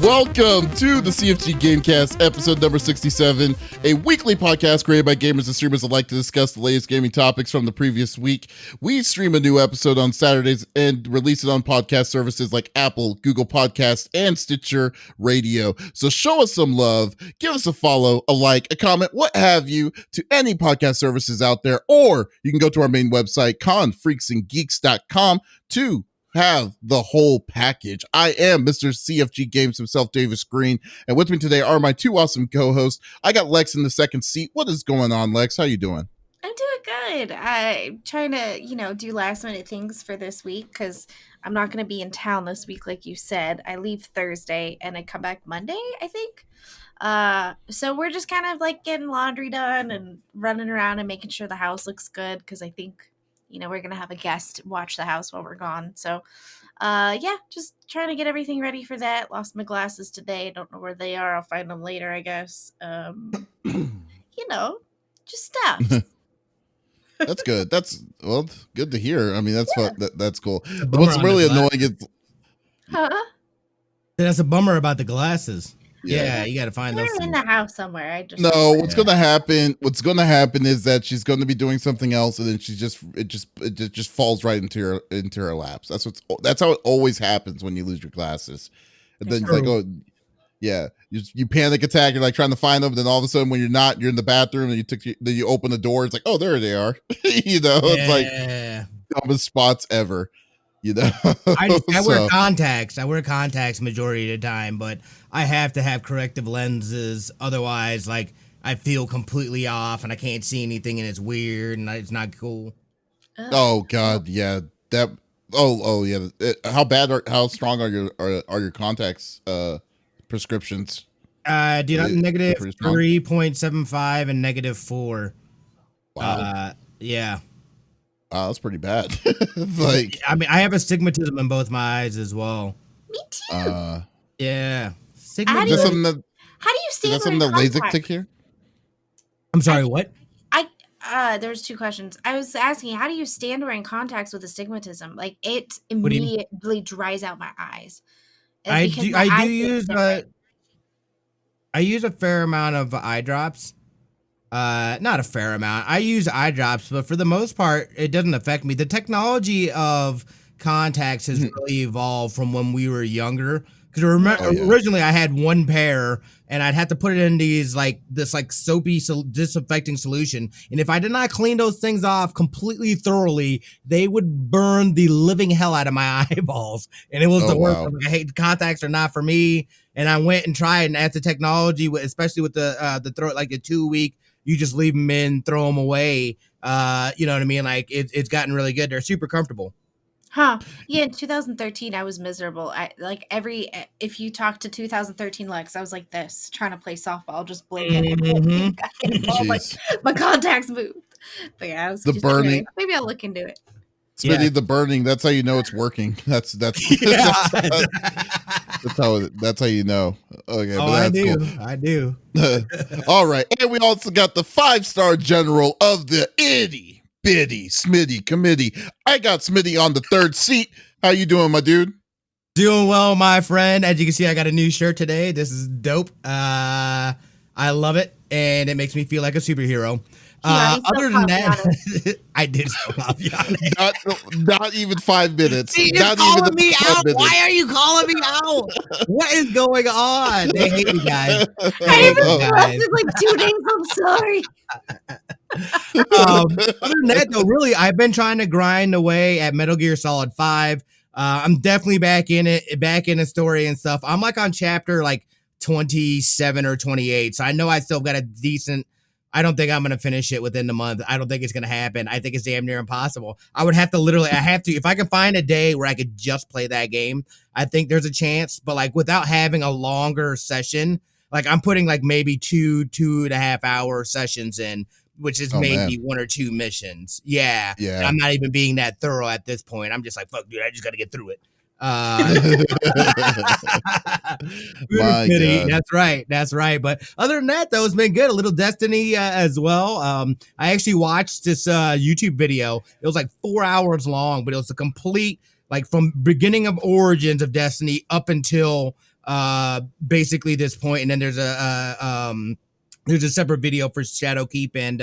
Welcome to the CFG GameCast, episode number 67, a weekly podcast created by gamers and streamers alike to discuss the latest gaming topics from the previous week. We stream a new episode on Saturdays and release it on podcast services like Apple, Google Podcasts, and Stitcher Radio. So show us some love, give us a follow, a like, a comment, what have you, to any podcast services out there, or you can go to our main website, confreaksandgeeks.com, to have the whole package. I am Mr. CFG Games himself, Davis Green, and with me today are my two awesome co-hosts. I got Lex in the second seat. What is going on, Lex? How you doing? I'm doing good. I'm trying to, do last minute things for this week because I'm not going to be in town this week, like you said. I leave Thursday and I come back Monday, I think. So we're just kind of like getting laundry done and running around and making sure the house looks good because I think we're going to have a guest watch the house while we're gone. So, just trying to get everything ready for that. Lost my glasses today. Don't know where they are. I'll find them later, I guess. Just stuff. That's good. That's good to hear. I mean, that's that's cool. What's really annoying is, that's a bummer about the glasses. Yeah, you got to find those. They're in the house somewhere. What's going to happen? What's going to happen is that she's going to be doing something else, and then it just falls right into her laps. That's how it always happens when you lose your glasses. And then it's like, oh, yeah, you panic attack. You're like trying to find them, and then all of a sudden, when you're in the bathroom, and you open the door. It's like, oh, there they are. It's like dumbest spots ever. I wear contacts. I wear contacts majority of the time, but I have to have corrective lenses. Otherwise, like, I feel completely off and I can't see anything and it's weird and it's not cool. Oh God. Yeah. Yeah. How strong are your contacts, prescriptions? Negative 3.75 and negative 4. Wow. Yeah. That's pretty bad. I have astigmatism in both my eyes as well. Me too. Yeah. How do you stand is that something that LASIK took here? I'm sorry, what? There was two questions. I was asking, how do you stand wearing contacts with astigmatism? Like, it immediately dries out my eyes. I use a fair amount of eye drops. Not a fair amount. I use eye drops, but for the most part, it doesn't affect me. The technology of contacts has really evolved from when we were younger. Because originally I had one pair, and I'd have to put it in this soapy disinfecting solution. And if I did not clean those things off completely thoroughly, they would burn the living hell out of my eyeballs. And it was the worst. Wow. I hate contacts are not for me. And I went and tried, and that's the technology, especially with the throw, like the 2-week. You just leave them in, throw them away. You know what I mean? Like it's gotten really good. They're super comfortable. Huh. Yeah. In 2013, I was miserable. If you talk to 2013 Lex, I was like this, trying to play softball, just blinking. My contacts moved. But yeah, I was the burning. Maybe I'll look into it. Smitty, the burning. That's how you know it's working. That's that's how you know. Okay, but that's cool. I do. All right, and we also got the 5-star general of the itty bitty Smitty committee. I got Smitty on the third seat. How you doing, my dude? Doing well, my friend. As you can see, I got a new shirt today. This is dope. I love it, and it makes me feel like a superhero. Other than that, I did so not even 5 minutes. You're calling me out. Why are you calling me out? What is going on? They hate me, guys. I haven't lasted like 2 days. I'm sorry. Other than that, though, really, I've been trying to grind away at Metal Gear Solid 5. I'm definitely back in the story and stuff. I'm like on chapter like 27 or 28, so I know I still got a decent. I don't think I'm going to finish it within the month. I don't think it's going to happen. I think it's damn near impossible. I have to, if I can find a day where I could just play that game, I think there's a chance, but like without having a longer session, like I'm putting like maybe 2.5 hour sessions in, which is maybe 1 or 2 missions. Yeah. I'm not even being that thorough at this point. I'm just like, fuck dude, I just got to get through it. That's right. But other than that, though, it's been good. A little Destiny as well. I actually watched this YouTube video. It was like 4 hours long, but it was a complete, like from beginning of origins of Destiny up until basically this point, and then there's a separate video for Shadowkeep and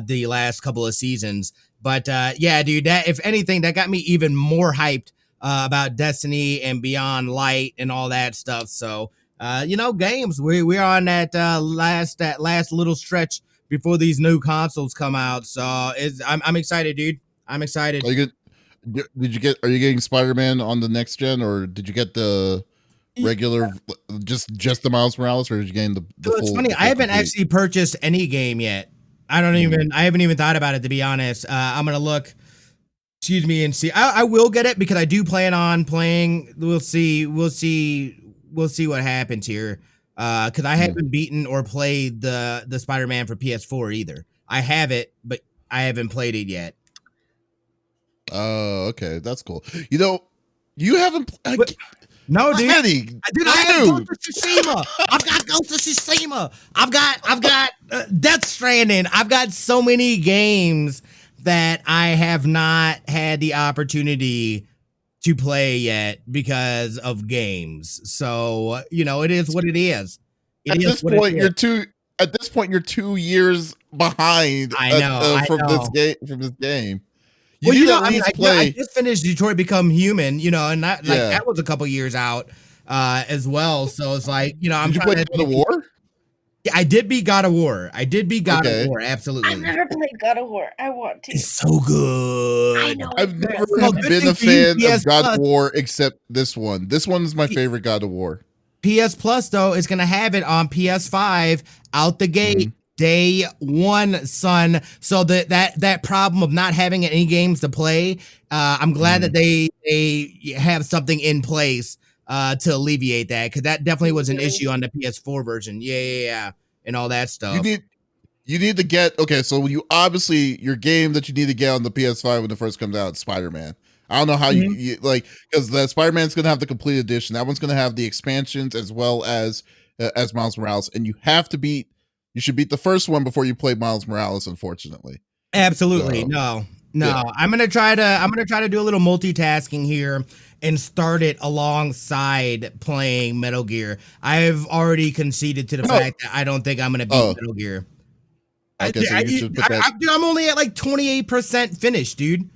the last couple of seasons. But yeah, dude, that if anything, that got me even more hyped about Destiny and Beyond Light and all that stuff. So games, we're on that last little stretch before these new consoles come out. So I'm excited, dude. I'm excited. Are you getting Spider-Man on the next gen, or did you get the regular just the Miles Morales, or did you gain the full? It's funny, I haven't actually purchased any game yet. I haven't even thought about it, to be honest. I'm gonna look, and see. I will get it because I do plan on playing. We'll see what happens here. Because I haven't beaten or played the Spider-Man for PS4 either. I have it, but I haven't played it yet. Oh, okay, that's cool. You haven't. No, dude. Smitty, I have Ghost of Tsushima. I've got Ghost of Tsushima. I've got Death Stranding. I've got so many games that I have not had the opportunity to play yet because of games. So it is what it is. At this point, you're 2 years behind. I know from this game. I just finished Detroit Become Human, and that was a couple years out as well. So it's like, I'm trying to play God of War. Yeah, I did beat God of War. Of War, absolutely. I've never played God of War. I want to. It's so good. I know. I've never been a fan of God of War except this one. This one is my favorite God of War. PS Plus, though, is going to have it on PS5 out the gate. Day one, son. So that problem of not having any games to play, I'm glad that they have something in place to alleviate that, because that definitely was an issue on the PS4 version. Yeah, and all that stuff. You need to get so your game that you need to get on the PS5 when it first comes out is Spider-Man. I don't know how you like, because the Spider-Man's gonna have the complete edition. That one's gonna have the expansions as well as Miles Morales, and you should beat the first one before you play Miles Morales, unfortunately. Absolutely. So, no. Yeah. I'm gonna try to do a little multitasking here and start it alongside playing Metal Gear. I've already conceded to the fact that I don't think I'm gonna beat Metal Gear. Okay, so you should put that. I'm only at like 28% finished, dude.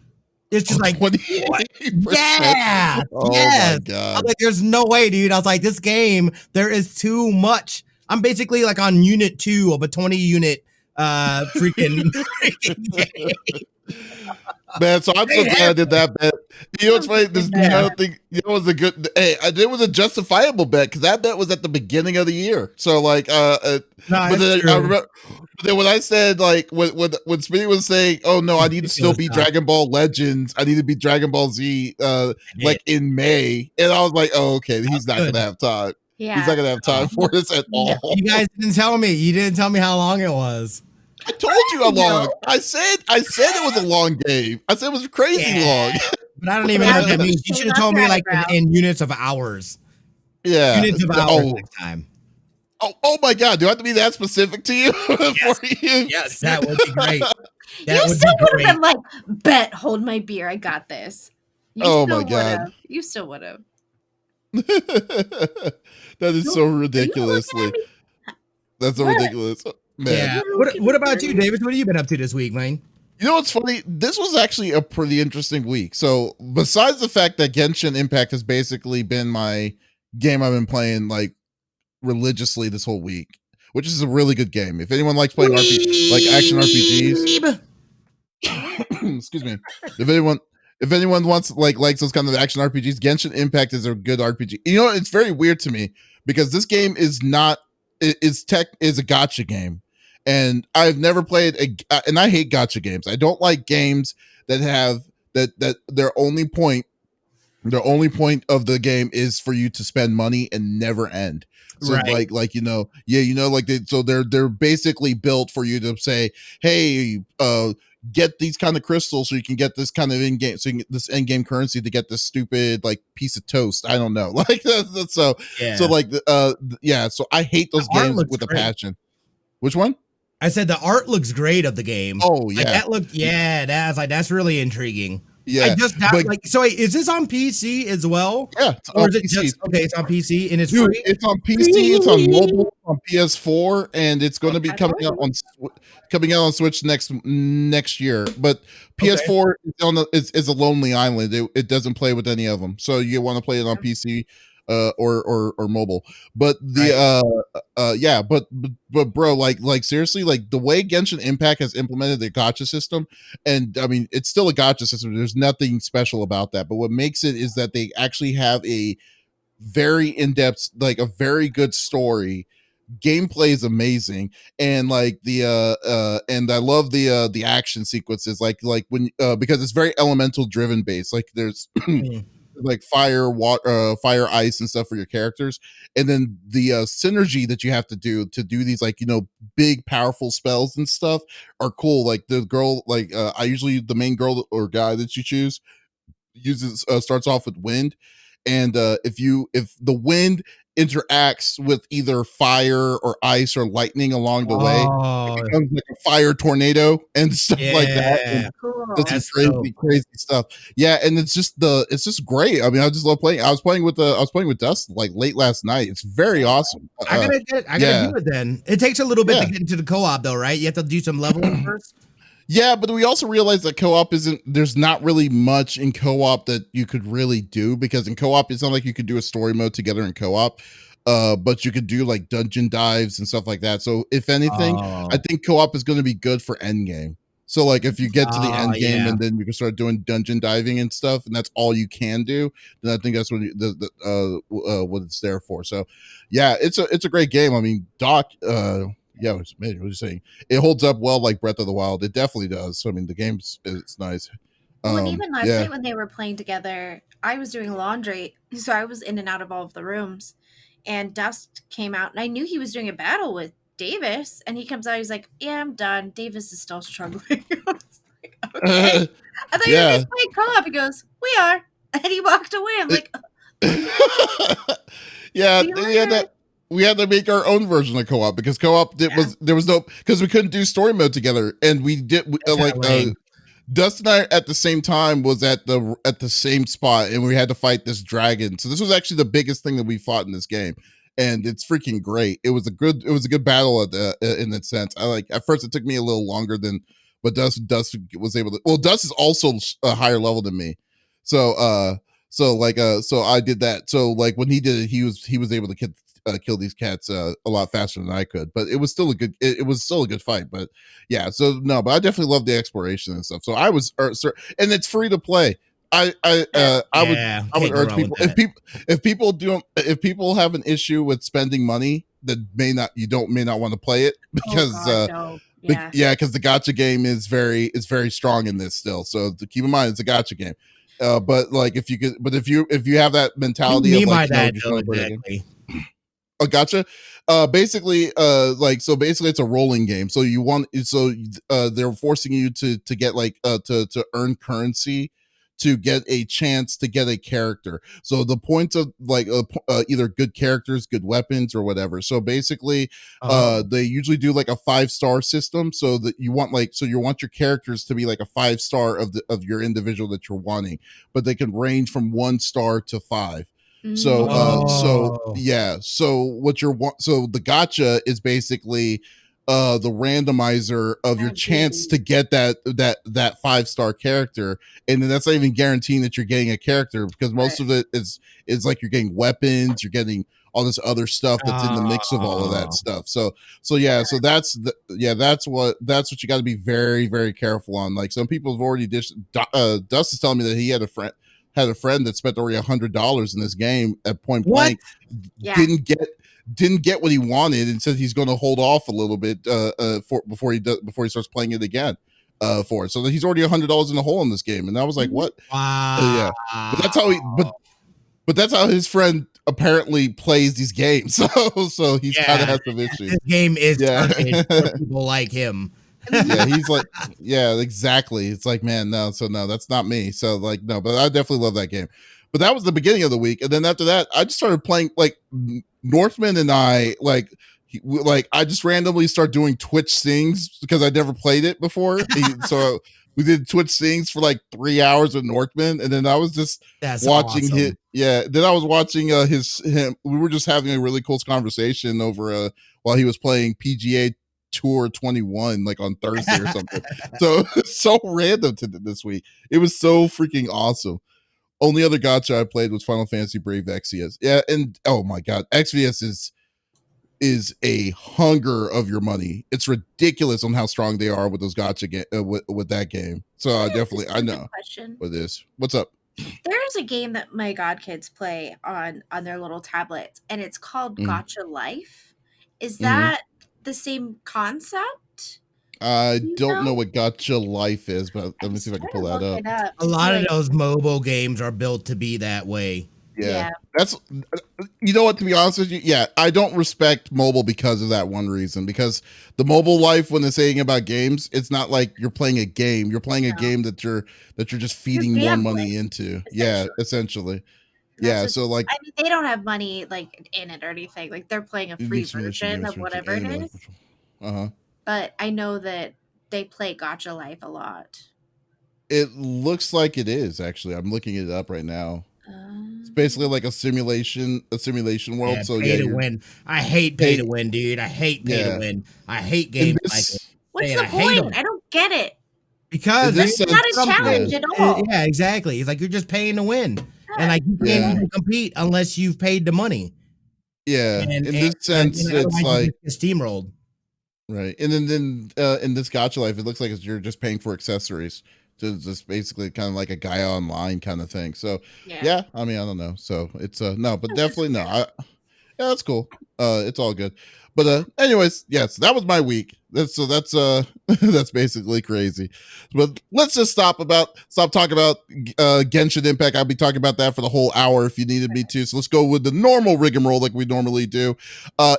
It's just like 28%. Yeah. Oh my God. I was like, there's no way, dude. I was like, this game, there is too much. I'm basically like on unit 2 of a 20 unit freaking game. Man, so I'm so glad I did that bet. What's funny? It was a good. Hey, it was a justifiable bet because that bet was at the beginning of the year. So like, but then when I said when Smitty was saying, "Oh no, I need to still beat Dragon Ball Legends. I need to beat Dragon Ball Z," in May, and I was like, "Oh, okay, he's not gonna have time. Yeah. He's not gonna have time for this at all." You guys didn't tell me. You didn't tell me how long it was. I told you how long. I said it was a long game. I said it was crazy long. But I don't even know what that means. You should have told me like in units of hours. Yeah. Units of hours next time. Oh my God. Do I have to be that specific to you? Yes, that would be great. You still would have been like, bet, hold my beer. I got this. My God. You still would have. That is so ridiculously. That's so ridiculous. Man. Yeah. What about you, Davis? What have you been up to this week, man? You know what's funny? This was actually a pretty interesting week. So besides the fact that Genshin Impact has basically been my game I've been playing like religiously this whole week, which is a really good game. If anyone likes playing action RPGs, excuse me. If anyone wants likes those kind of action RPGs, Genshin Impact is a good RPG. You know, it's very weird to me because this game is not is a gacha game. And I've never played and I hate gacha games. I don't like games that have that their only point of the game is for you to spend money and never end. So right. they're basically built for you to say, hey, get these kind of crystals so you can get this kind of in-game, this in-game currency to get this stupid like piece of toast. I don't know. So I hate those games with a passion. Which one? I said the art looks great of the game. Oh yeah, that's really intriguing. I Yeah, just but like. So wait, is this on PC as well, yeah, it's or on is it PC. just okay? It's on PC and it's Dude, free. it's on PC, it's on mobile, on PS4, and it's going to be coming out Okay. on Switch next year. But Okay. PS4 is a lonely island. It doesn't play with any of them, so you want to play it on PC or mobile. But the yeah, but bro, like seriously, like the way Genshin Impact has implemented the gacha system, and I mean it's still a gacha system. There's nothing special about that, but what makes it is that they actually have a very in-depth, like a very good story. Gameplay is amazing, and like and I love the action sequences, like when because it's very elemental driven based. Like there's Mm. like fire, water, fire, ice, and stuff for your characters, and then the synergy that you have to do these, like, big powerful spells and stuff are cool. Like the girl, like I usually the main girl or guy that you choose uses starts off with wind, and if the wind interacts with either fire or ice or lightning along the way, it Oh, becomes like a fire tornado and stuff like that, and yeah. Cool. does some That's dope. crazy stuff. Yeah, and it's just great. I mean, I just love playing. I was playing with Dust like late last night. It's very awesome. I gotta Yeah. do it then. It takes a little bit Yeah. to get into the co-op though, right? You have to do some leveling first. Yeah, but we also realize that co-op there's not really much in co-op that you could really do, because in co-op it's not like you could do a story mode together in co-op. But you could do like dungeon dives and stuff like that. So if anything, I think co-op is going to be good for endgame. So like if you get to the end game and then you can start doing dungeon diving and stuff, and that's all you can do, then I think that's what what it's there for. So yeah, it's a great game. I mean, Doc, yeah, what are you saying? It holds up well like Breath of the Wild. It definitely does. So I mean, it's nice. Well, and even last night when they were playing together, I was doing laundry, so I was in and out of all of the rooms. And Dust came out, and I knew he was doing a battle with Davis. And he comes out, he's like, "Yeah, I'm done. Davis is still struggling." I was like, "Okay, I thought you were just playing co-op." He goes, "We are," and he walked away. I'm like, yeah, we had to make our own version of co-op, because co-op there was no, because we couldn't do story mode together, and we did Dust and I at the same time was at the same spot, and we had to fight this dragon. So this was actually the biggest thing that we fought in this game, and it's freaking great. It was a good battle in that sense. At first it took me a little longer but Dust was able to. Well, Dust is also a higher level than me, so I did that. So like when he did it, he was able to kill these cats a lot faster than I could, but it was still a good fight. But yeah, so no, but I definitely love the exploration and stuff. So I was and it's free to play. I would urge people, if people have an issue with spending money, that may not want to play it, because because the gacha game is very strong in this still. So to keep in mind, it's a gacha game. But like if you have that mentality of like, exactly. Oh, gotcha. Basically it's a rolling game. So they're forcing you to get to earn currency to get a chance to get a character. So the points of either good characters, good weapons, or whatever. So basically, they usually do like a 5-star system, so that you want your characters to be like a 5-star of your individual that you're wanting, but they can range from 1 star to 5. So the gacha is basically the randomizer of your chance to get that 5-star character, and then that's not even guaranteeing that you're getting a character, because most of it is like you're getting weapons, you're getting all this other stuff that's in the mix of all of that stuff. So that's what you got to be very, very careful on. Like some people have already Dust is telling me that he had a friend that spent over $100 in this game at point blank, didn't get what he wanted, and said he's going to hold off a little bit before he starts playing it again for it. So that he's already $100 in the hole in this game, and I was like, what? Wow. But that's how his friend apparently plays these games. So he's kind of has some issues. This game is targeted for people like him. Yeah, he's like, yeah, exactly. It's like, man, no, that's not me. So like, no, but I definitely love that game. But that was the beginning of the week, and then after that, I just started playing. Like Northman and I, I just randomly start doing Twitch things because I never played it before. we did Twitch things for like 3 hours with Norkman, and then I was just That's watching awesome. then I was watching him. We were just having a really close conversation over while he was playing PGA Tour 21 like on Thursday or something. So so random to this week. It was so freaking awesome. Only other gacha I played was Final Fantasy Brave Exvius. Yeah, and oh my god, Exvius is a hunger of your money. It's ridiculous on how strong they are with those gacha with that game. So I know question. what it is. What's up? There's a game that my godkids play on their little tablets, and it's called Gacha Life. Is that the same concept? I don't know what Gacha Life is, but let me see if I can pull that up. A lot of those mobile games are built to be that way. Yeah. That's, you know what, to be honest with you, yeah, I don't respect mobile because of that one reason. Because the mobile life, when they're saying about games, it's not like you're playing a game. You're playing a game that you're just feeding more money into. Yeah, essentially. Yeah, so like, I mean, they don't have money like in it or anything. Like they're playing a free version of whatever it is. But I know that they play Gacha Life a lot. It looks like it is, actually. I'm looking it up right now. It's basically like a simulation world. Yeah, so pay to win. I hate pay to win, dude. I hate pay to win. I hate games like it. What's the point? I don't get it. Because it's not a challenge at all. Yeah, exactly. It's like you're just paying to win. And like you can't even compete unless you've paid the money. Yeah. In this sense, it's like steamrolled. Right. And then in this Gacha Life, it looks like you're just paying for accessories. So it's just basically kind of like a guy online kind of thing. So yeah, I mean, I don't know. So it's no, but definitely no. Yeah, that's cool. It's all good. But anyways, yes, that was my week. That's that's basically crazy. But let's just stop talking about Genshin Impact. I'll be talking about that for the whole hour if you needed me to. So let's go with the normal rigmarole like we normally do.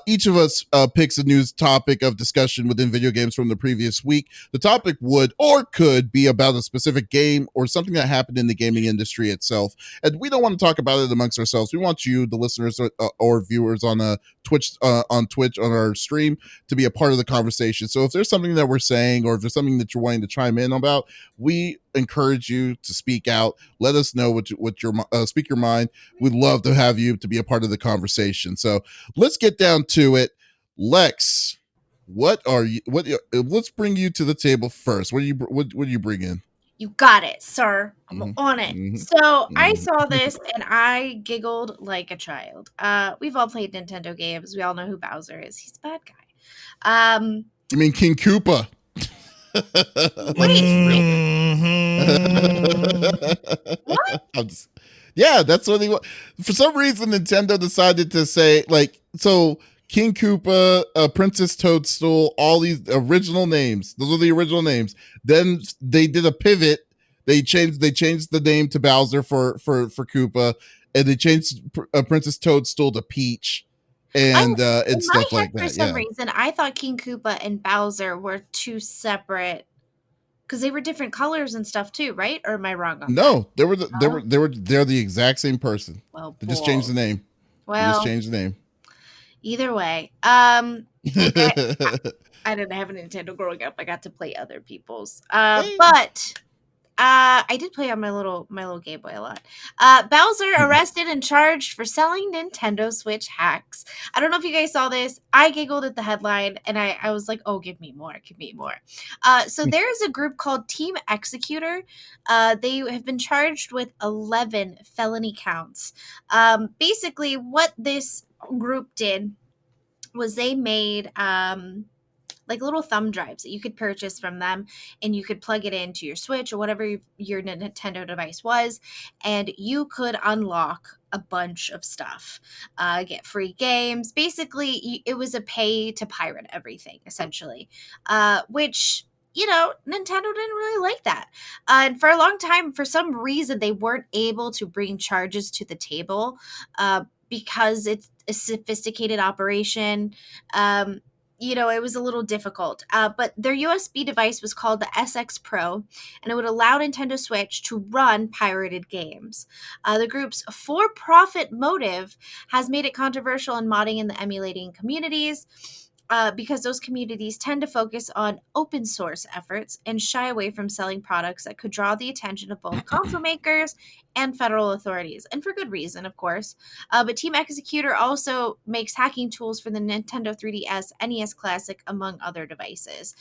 Each of us picks a news topic of discussion within video games from the previous week. The topic would or could be about a specific game or something that happened in the gaming industry itself. And we don't want to talk about it amongst ourselves. We want you, the listeners or viewers on Twitch on our stream, to be a part of the conversation. So if there's something that we're saying or if there's something that you're wanting to chime in about, we encourage you to speak out. Let us know what your speak your mind. We'd love to have you to be a part of the conversation. So let's get down to it. Lex, let's bring you to the table first. What do you bring in? You got it, sir. I'm on it. So I saw this and I giggled like a child. We've all played Nintendo games. We all know who Bowser is. He's a bad guy. You mean King Koopa? What? Yeah, that's what he. For some reason, Nintendo decided to say King Koopa, Princess Toadstool, all these original names. Those are the original names. Then they did a pivot. They changed the name to Bowser for Koopa, and they changed Princess Toadstool to Peach, and stuff like that. For some reason, I thought King Koopa and Bowser were two separate, because they were different colors and stuff too, right? Or am I wrong on that? No, they're the exact same person. Well, they just changed the name. Either way, I didn't have a Nintendo growing up. I got to play other people's. But I did play on my little Game Boy a lot. Bowser arrested and charged for selling Nintendo Switch hacks. I don't know if you guys saw this. I giggled at the headline and I was like, oh, give me more. So there is a group called Team Executor. They have been charged with 11 felony counts. Basically, what this group did was they made like little thumb drives that you could purchase from them, and you could plug it into your Switch or whatever your Nintendo device was, and you could unlock a bunch of stuff, get free games. Basically, it was a pay to pirate everything, essentially, which, you know, Nintendo didn't really like that. And for a long time, for some reason, they weren't able to bring charges to the table because it's a sophisticated operation. You know, it was a little difficult. But their USB device was called the SX Pro, and it would allow Nintendo Switch to run pirated games. The group's for-profit motive has made it controversial in modding and the emulating communities. because those communities tend to focus on open source efforts and shy away from selling products that could draw the attention of both console makers and federal authorities, and for good reason, of course. But Team Executor also makes hacking tools for the Nintendo 3DS, NES Classic, among other devices.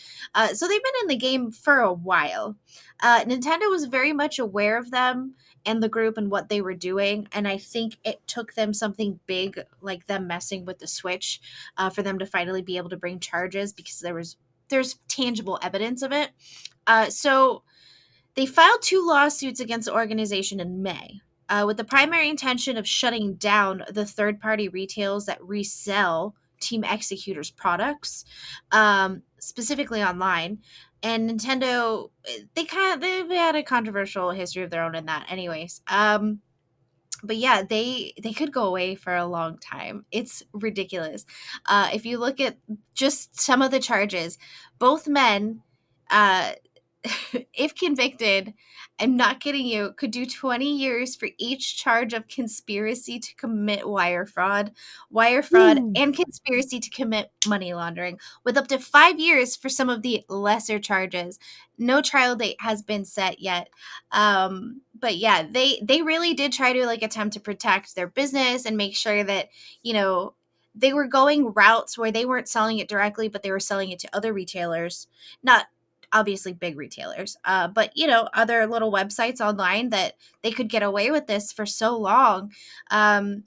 So they've been in the game for a while. Nintendo was very much aware of them and the group and what they were doing, and I think it took them something big like them messing with the Switch for them to finally be able to bring charges, because there's tangible evidence of it. So they filed 2 lawsuits against the organization in May, with the primary intention of shutting down the third-party retailers that resell Team Executor's products, specifically online. And Nintendo, they've had a controversial history of their own in that, anyways. But yeah, they could go away for a long time. It's ridiculous. If you look at just some of the charges, both men, uh, if convicted, I'm not kidding you, could do 20 years for each charge of conspiracy to commit wire fraud, and conspiracy to commit money laundering, with up to 5 years for some of the lesser charges. No trial date has been set yet. But yeah, they really did try to like attempt to protect their business and make sure that, you know, they were going routes where they weren't selling it directly, but they were selling it to other retailers, not obviously big retailers, but you know, other little websites online that they could get away with this for so long, and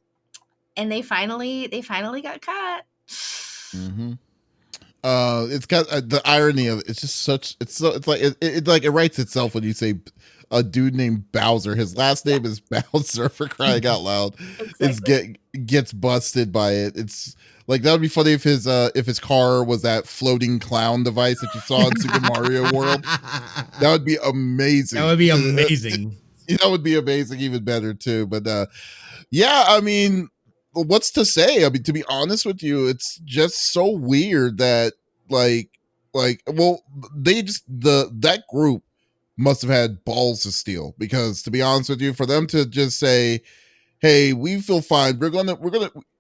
they finally got caught. Mm-hmm. It's got the irony of it's just such it's like it like it writes itself when you say a dude named Bowser. His last name is Bowser, for crying out loud. Exactly. Gets busted by it. It's like that would be funny if his car was that floating clown device that you saw in Super Mario World. That would be amazing. That would be amazing. That would be amazing, even better too. But yeah, I mean, what's to say? I mean, to be honest with you, it's just so weird that well, that group must have had balls to steal, because to be honest with you, for them to just say, hey, we feel fine,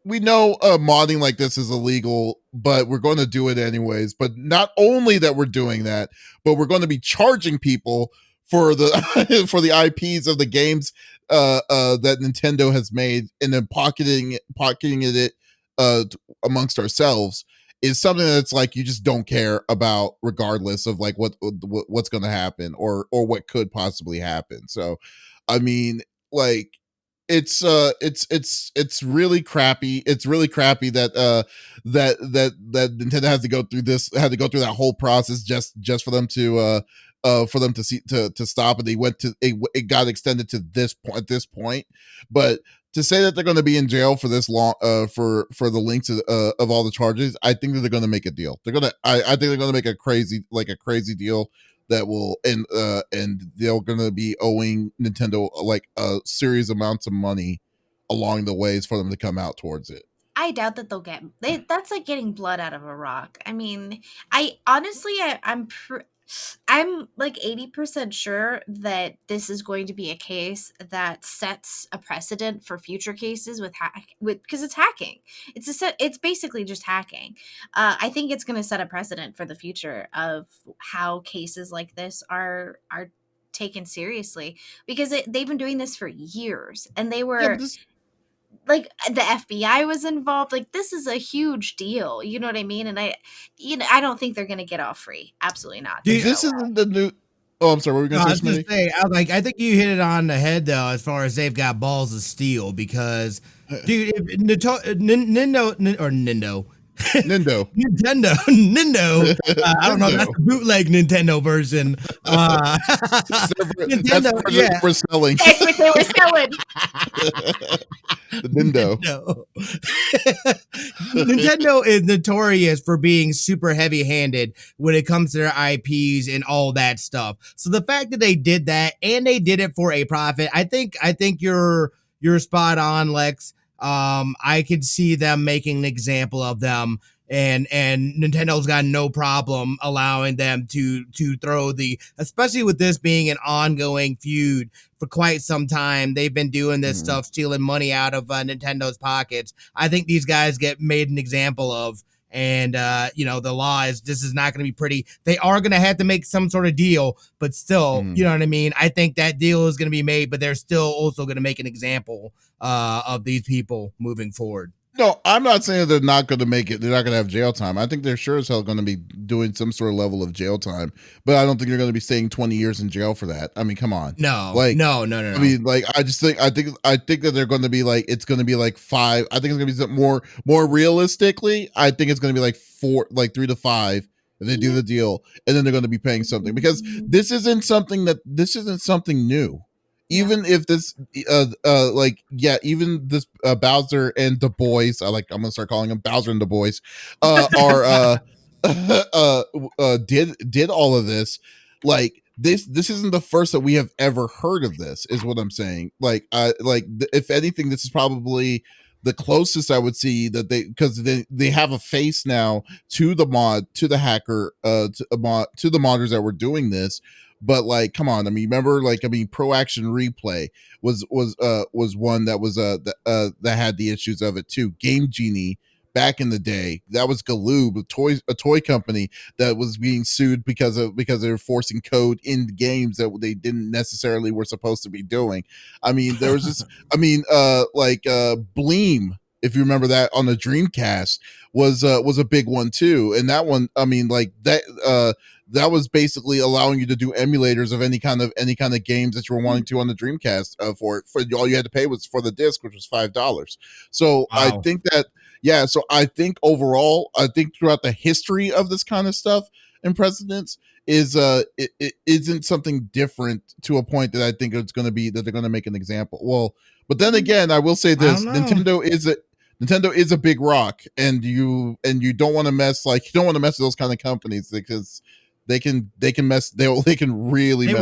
we know modding like this is illegal, but we're going to do it anyways. But not only that we're doing that, but we're going to be charging people for the for the IPs of the games that Nintendo has made, and then pocketing it amongst ourselves, is something that's like you just don't care about, regardless of like what's going to happen or what could possibly happen. So, I mean, like, it's really crappy. It's really crappy that that Nintendo has to go through that whole process just for them to stop, and it got extended to this point. But to say that they're going to be in jail for this long, for the links of all the charges, I think that they're going to make a deal. I think they're going to make a crazy deal that will and they're going to be owing Nintendo like a serious amounts of money along the ways for them to come out towards it. I doubt that that's like getting blood out of a rock. I mean, I honestly, I'm like 80% sure that this is going to be a case that sets a precedent for future cases because it's hacking. It's basically just hacking. I think it's going to set a precedent for the future of how cases like this are taken seriously, because they've been doing this for years, and they were like the FBI was involved. Like, this is a huge deal. You know what I mean? And I don't think they're going to get off free. Absolutely not. Dude, this isn't the new. Oh, I'm sorry. What were we going to say, Smitty? I think you hit it on the head, though, as far as they've got balls of steel, because, dude, Nintendo. I don't know. That's the bootleg Nintendo version. Nintendo, that's we're selling. That's what they were selling. The Nintendo. Nintendo is notorious for being super heavy-handed when it comes to their IPs and all that stuff. So the fact that they did that, and they did it for a profit, I think you're spot on, Lex. I could see them making an example of them, and Nintendo's got no problem allowing them to throw especially with this being an ongoing feud for quite some time. They've been doing this stuff, stealing money out of Nintendo's pockets. I think these guys get made an example of, and the law is this is not going to be pretty. They are going to have to make some sort of deal, but still, you know what I mean? I think that deal is going to be made, but they're still also going to make an example of these people moving forward. No, I'm not saying they're not going to make it. They're not going to have jail time. I think they're sure as hell going to be doing some sort of level of jail time, but I don't think they're going to be staying 20 years in jail for that. I mean, come on. No. I mean, I think that they're going to be like, it's going to be like 5. I think it's going to be more realistically. I think it's going to be like 3 to 5 if they do the deal, and then they're going to be paying something, because this isn't something new. Even if this, even this Bowser and the boys, I'm gonna start calling them Bowser and the boys, did all of this. Like this isn't the first that we have ever heard of this, is what I'm saying. If anything, this is probably the closest I would see that because they have a face now to the hacker, to the modders that were doing this. But like, come on, I mean, remember, Pro Action Replay was one that was that had the issues of it too. Game Genie back in the day, that was Galoob, a toy company that was being sued because they were forcing code in games that they didn't necessarily were supposed to be doing. I mean, there was this, Bleem, if you remember that on the Dreamcast, was a big one too. And that one, I mean, that was basically allowing you to do emulators of any kind of games that you were wanting to on the Dreamcast. For all you had to pay was for the disc, which was $5. So wow. I think that, yeah. So I think overall, I think throughout the history of this kind of stuff and precedents is it isn't something different to a point that I think it's going to be that they're going to make an example. Well, but then again, I will say this: Nintendo is a big rock, and you don't want to mess with those kind of companies, because they can really mess you up. They will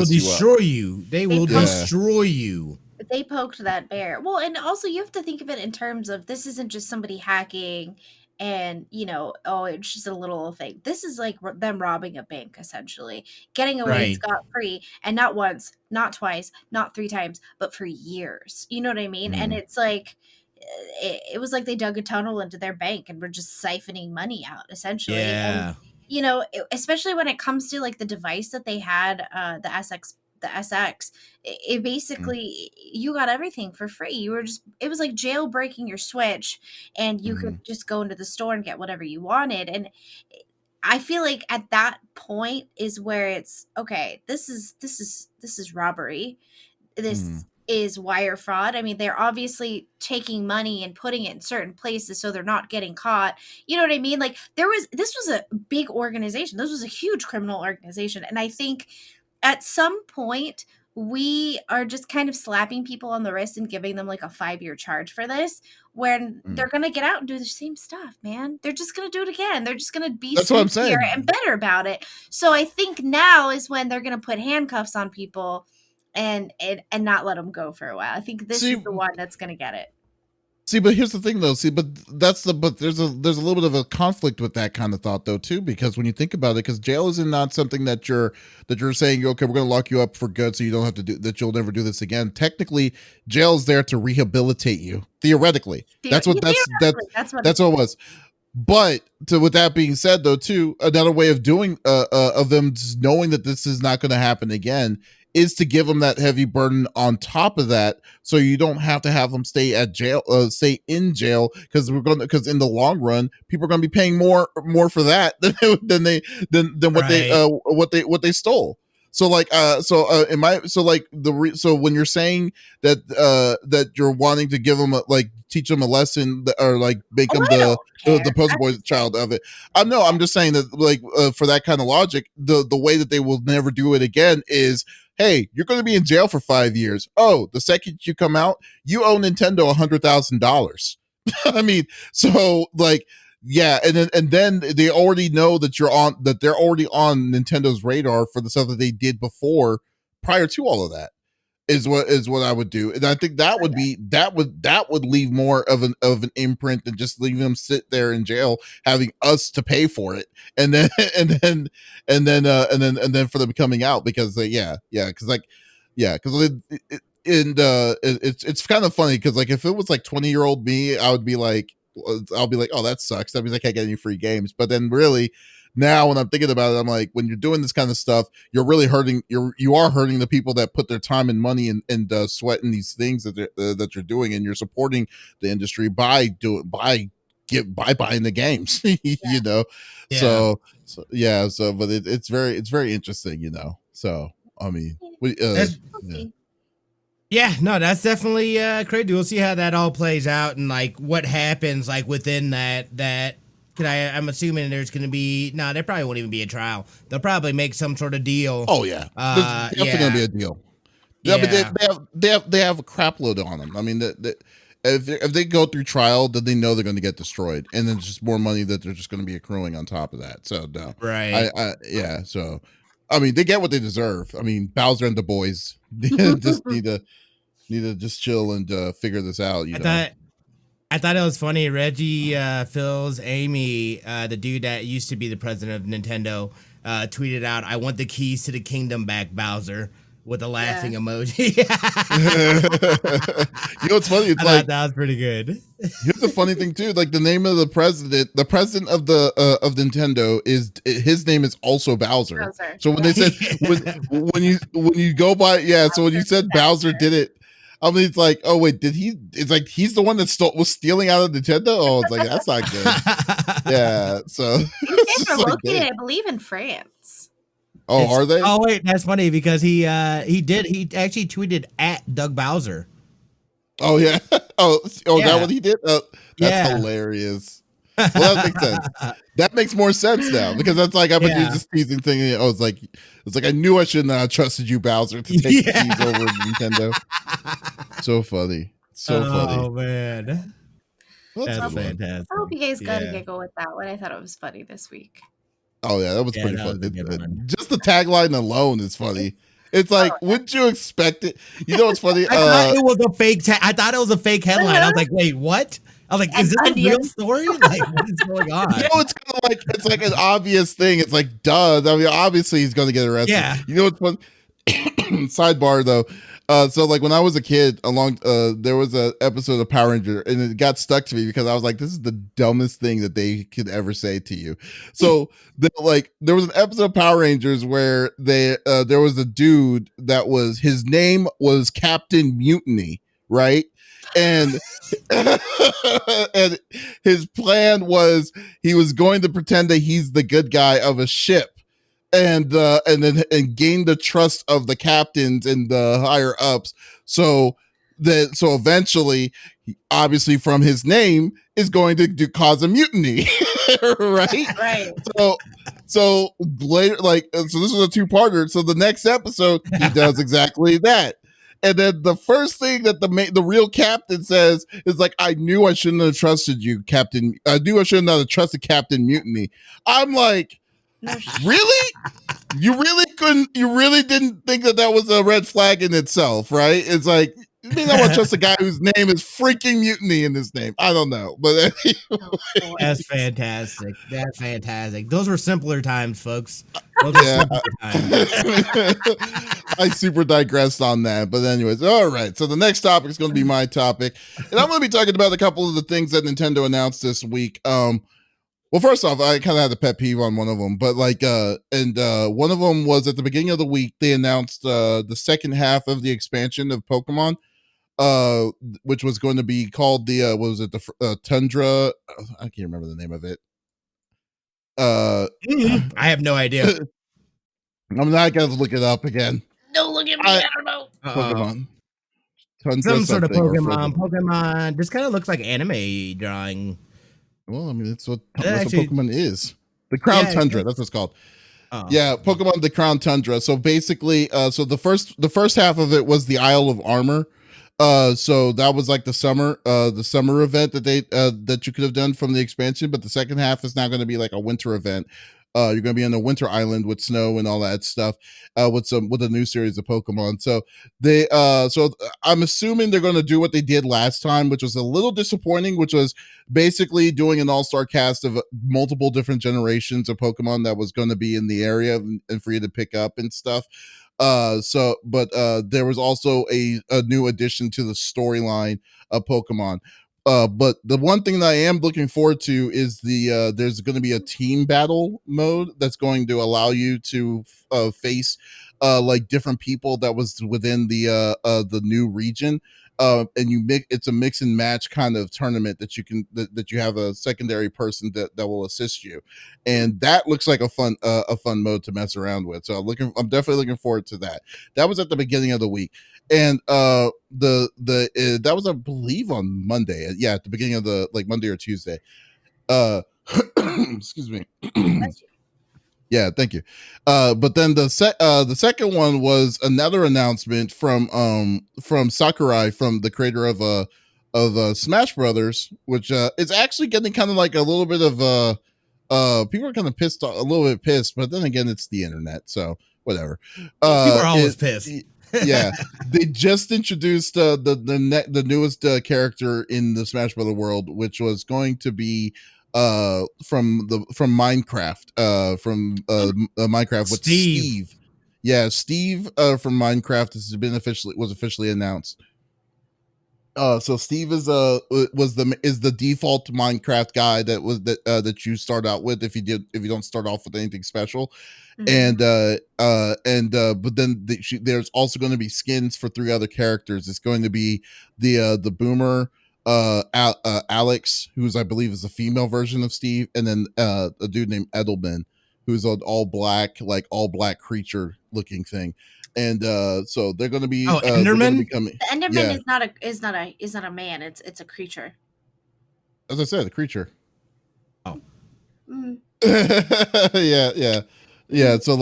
destroy you. They will destroy you. They poked that bear. Well, and also you have to think of it in terms of, this isn't just somebody hacking and, it's just a little thing. This is like them robbing a bank, essentially, getting away scot-free, and not once, not twice, not 3 times, but for years. You know what I mean? And it's like, it was like they dug a tunnel into their bank and were just siphoning money out, essentially. Yeah. And, especially when it comes to like the device that they had, the SX, it basically, you got everything for free. It was like jailbreaking your Switch, and you could just go into the store and get whatever you wanted. And I feel like at that point is where it's okay. This is robbery. This is wire fraud. I mean, they're obviously taking money and putting it in certain places so they're not getting caught. You know what I mean? Like, this was a big organization. This was a huge criminal organization. And I think at some point we are just kind of slapping people on the wrist and giving them like a 5-year charge for this, when they're going to get out and do the same stuff, man. They're just going to do it again. They're just going to be sneakier and better about it. So I think now is when they're going to put handcuffs on people and not let them go for a while. I think this is the one that's going to get it. See, but here's the thing, though. But there's a little bit of a conflict with that kind of thought, though, too, because when you think about it, because jail is not something that you're saying, okay, we're going to lock you up for good, so you don't have to do that. You'll never do this again. Technically, jail is there to rehabilitate you. Theoretically, that's what it was. But with that being said, though, too, another way of doing of them just knowing that this is not going to happen again is to give them that heavy burden on top of that, so you don't have to have them stay in jail, because in the long run, people are going to be paying more for that than what they stole. So when you're saying that you're wanting to give them teach them a lesson, or make them the poster boy child of it, I'm just saying that for that kind of logic, the way that they will never do it again is, hey, you're going to be in jail for 5 years. Oh, the second you come out, you owe Nintendo $100,000. I mean, so yeah, and then they already know that they're already on Nintendo's radar for the stuff that they did before, prior to all of that. Is what I would do, and I think that would leave more of an imprint than just leaving them sit there in jail, having us to pay for it, and then for them coming out, because it's kind of funny, because if it was 20-year-old me, I would be like, I'll be like, oh, that sucks. That means I can't get any free games. But then really, now when I'm thinking about it, I'm like, when you're doing this kind of stuff, you're really hurting. You are hurting the people that put their time and money and sweat in these things that you're doing, and you're supporting the industry by buying the games. You know, Yeah. so but it's very interesting. You know, so I mean, yeah. Yeah, no, that's definitely crazy. We'll see how that all plays out and like what happens like within that. I'm assuming there's going to be there probably won't even be a trial. They'll probably make some sort of deal. Oh yeah, there's definitely gonna be a deal. Yeah, but they have a crap load on them. I mean, if they go through trial, then they know they're going to get destroyed, and then just more money that they're just going to be accruing on top of that. So no, right? Yeah. So, I mean, they get what they deserve. I mean, Bowser and the boys just need to just chill and figure this out. I thought it was funny. Reggie Fils Amy, the dude that used to be the president of Nintendo, tweeted out, "I want the keys to the kingdom back, Bowser," with a laughing emoji. You know what's funny? It's like that was pretty good. Here's the funny thing too. Like the name of the president of Nintendo is his name is also Bowser. So when they said when you go by so when you said Bowser did it. I mean, it's like, oh wait, did he? It's like he's the one that was stealing out of Nintendo. Oh, it's like that's not good. Yeah, so these guys are located, I believe, in France. Oh, are they? Oh wait, that's funny because he actually tweeted at Doug Bowser. Oh yeah. Oh, is that what he did? That's hilarious. Well, that makes sense. That makes more sense now because that's like I've been doing this teasing thing. And it's like I knew I shouldn't have trusted you, Bowser, to take the keys over Nintendo. So funny, funny. Oh man, that's fantastic. I hope you guys got a giggle with that one. I thought it was funny this week. Oh yeah, that was pretty funny. Just the tagline alone is funny. It's like, wouldn't you expect it? You know what's funny? I thought it was a fake. I thought it was a fake headline. I was like, wait, what? I was like, is this a real story? Like, what is going on? You know, it's like an obvious thing. It's like, duh. I mean, obviously he's going to get arrested. Yeah. You know what's fun? Sidebar though. So like when I was a kid, there was an episode of Power Ranger, and it got stuck to me because I was like, this is the dumbest thing that they could ever say to you. So there was an episode of Power Rangers where there was a dude that his name was Captain Mutiny, right? And and his plan was he was going to pretend that he's the good guy of a ship and gain the trust of the captains and the higher ups. So eventually, obviously from his name, is going to cause a mutiny, right? Right. So later, so this was a two-parter. So the next episode, he does exactly that. And then the first thing that the real captain says is like, I knew I shouldn't have trusted you, Captain. I knew I shouldn't have trusted Captain Mutiny. I'm like, really? You really didn't think that was a red flag in itself, right? It's like, you think I want to trust a guy whose name is freaking Mutiny in his name? I don't know, but anyway. That's fantastic. That's fantastic. Those were simpler times, folks. Those were simpler times. I super digressed on that, but anyways, all right. So the next topic is going to be my topic, and I'm going to be talking about a couple of the things that Nintendo announced this week. Well, first off, I kind of had a pet peeve on one of them, but one of them was at the beginning of the week they announced the second half of the expansion of Pokemon. Which was going to be called the Tundra. I can't remember the name of it. I have no idea. I'm not gonna look it up again. No, look at me. I don't know. Pokemon. Tundra Some sort of Pokemon. This kind of looks like anime drawing. Well, I mean, that's what Pokemon is. The Crown Tundra. That's what it's called. Yeah, Pokemon the Crown Tundra. So basically, so the first half of it was the Isle of Armor. So that was like the summer event that that you could have done from the expansion, but the second half is now going to be like a winter event. You're going to be on a winter island with snow and all that stuff, with a new series of Pokemon. So I'm assuming they're going to do what they did last time, which was a little disappointing, which was basically doing an all-star cast of multiple different generations of Pokemon that was going to be in the area and for you to pick up and stuff. But there was also a new addition to the storyline of Pokemon. But the one thing that I am looking forward to is there's going to be a team battle mode that's going to allow you to face like different people that was within the new region. And it's a mix and match kind of tournament that you can that you have a secondary person that will assist you, and that looks like a fun mode to mess around with. So I'm definitely looking forward to that. That was at the beginning of the week, and that was, I believe, on Monday. Yeah, at the beginning of the Monday or Tuesday. Excuse me. Yeah, thank you. But then the second one was another announcement from Sakurai, from the creator of Smash Brothers, which is actually getting kind of like a little bit of people are kind of pissed, a little bit pissed, but then again, it's the internet, so whatever. People are always pissed. Yeah, they just introduced the newest character in the Smash Brother world, which was going to be from Minecraft, from Minecraft with Steve. Yeah, Steve from Minecraft was officially announced. So Steve is the default Minecraft guy that you start out with if you don't start off with anything special. Mm-hmm. But then there's also going to be skins for 3 other characters. It's going to be the boomer, Alex, who's, I believe, is the female version of Steve, and then a dude named Edelman, who's an all black creature looking thing. And so they're going to be Enderman. The Enderman is not a man. It's a creature. As I said, a creature. Oh. Mm. Yeah. So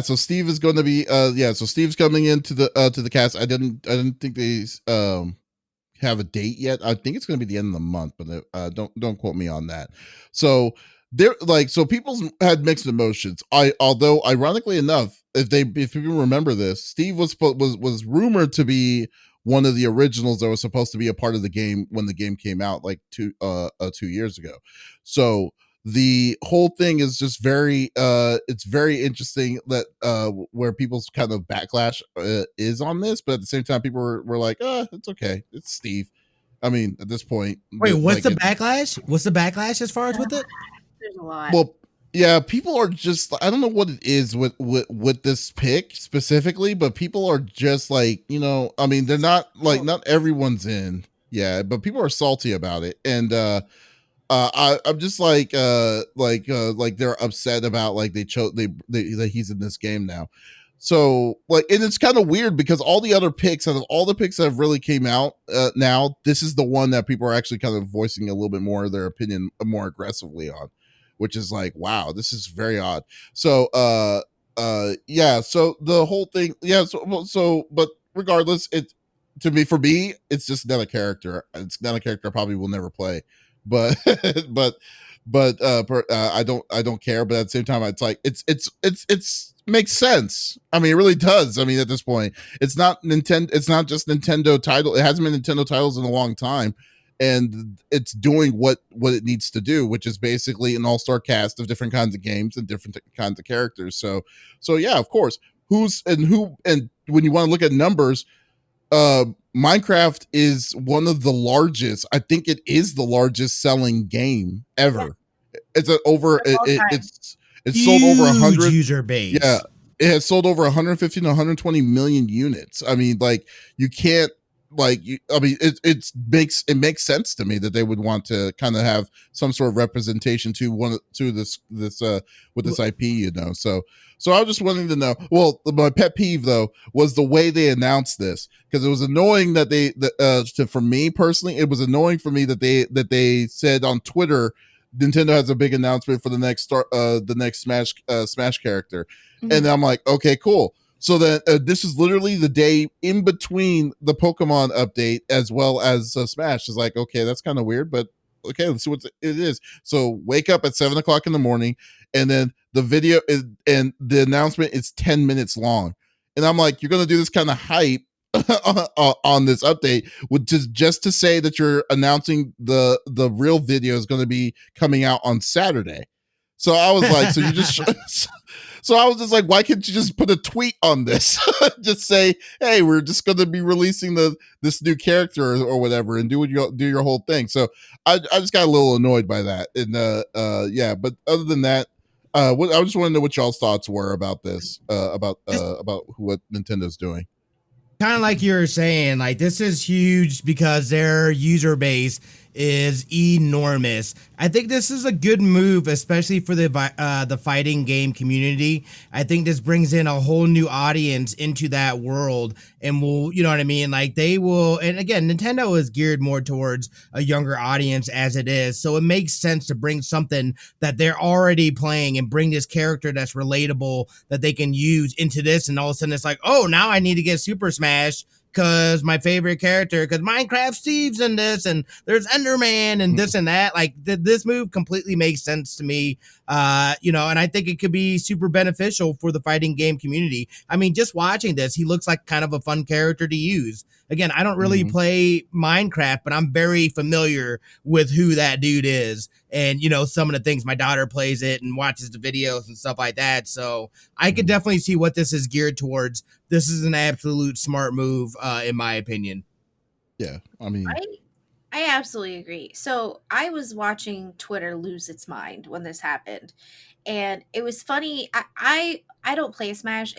so Steve is going to be so Steve's coming into the cast. I didn't think they have a date yet. I think it's going to be the end of the month, but don't quote me on that. So people had mixed emotions. Although ironically enough, if people remember this, Steve was rumored to be one of the originals that was supposed to be a part of the game when the game came out, like 2 years ago. So the whole thing is just very it's very interesting that where people's kind of backlash is on this, but at the same time people were like, it's okay, it's Steve. I mean, at this point, wait, what's the backlash? What's the backlash as far as with it? There's a lot. Well, yeah, people are just, I don't know what it is with this pick specifically, but people are just like, I mean, they're not like, not everyone's in. Yeah, but people are salty about it. And I'm just like they're upset about like that he's in this game now. So and it's kind of weird because all the other picks, out of all the picks that have really came out now, this is the one that people are actually kind of voicing a little bit more of their opinion more aggressively on, which is like, wow, this is very odd. So so the whole thing, but regardless, for me, it's just not a character. It's not a character I probably will never play. But I don't care. But at the same time, it's like it's makes sense. I mean, it really does. I mean, at this point, it's not Nintendo. It's not just Nintendo title. It hasn't been Nintendo titles in a long time, and it's doing what it needs to do, which is basically an all-star cast of different kinds of games and different kinds of characters. So yeah, of course, and when you want to look at numbers, Minecraft is one of the largest. I think it is the largest selling game ever. It's sold over 100 user base. Yeah, it has sold over 150 to 120 million units. I mean, like, you can't it makes sense to me that they would want to kind of have some sort of representation to this with this IP, So I was just wanting to know. Well, my pet peeve though was the way they announced this, because it was annoying for me personally, it was annoying for me that they said on Twitter, Nintendo has a big announcement for the next Smash character, mm-hmm. And I'm like, okay, cool. So then this is literally the day in between the Pokemon update as well as Smash. Is like, okay, that's kind of weird, but okay, let's see what it is. So wake up at 7:00 in the morning, and then the video and the announcement is 10 minutes long. And I'm like, you're going to do this kind of hype on this update with just to say that you're announcing the real video is going to be coming out on Saturday. So I was like, so you just So I was just like, why can't you just put a tweet on this? Just say, hey, we're just going to be releasing this new character or whatever, and do your whole thing. So I just got a little annoyed by that. And yeah, but other than that, I just want to know what y'all's thoughts were about this, about what Nintendo's doing. Kind of like you were saying, like, this is huge because their user base is enormous. I think this is a good move, especially for the fighting game community. I think this brings in a whole new audience into that world, and will, you know what I mean? Like, they will, and again, Nintendo is geared more towards a younger audience as it is, so it makes sense to bring something that they're already playing and bring this character that's relatable that they can use into this, and all of a sudden it's like, oh, now I need to get Super Smash because my favorite character, because Minecraft Steve's in this, and there's Enderman and this and that. Like, this move completely makes sense to me, you know, and I think it could be super beneficial for the fighting game community. I mean, just watching this, he looks like kind of a fun character to use. Again, I don't really play Minecraft, but I'm very familiar with who that dude is. And, you know, some of the things, my daughter plays it and watches the videos and stuff like that. So I could definitely see what this is geared towards. This is an absolute smart move, in my opinion. Yeah, I mean, I absolutely agree. So I was watching Twitter lose its mind when this happened, and it was funny. I don't play Smash.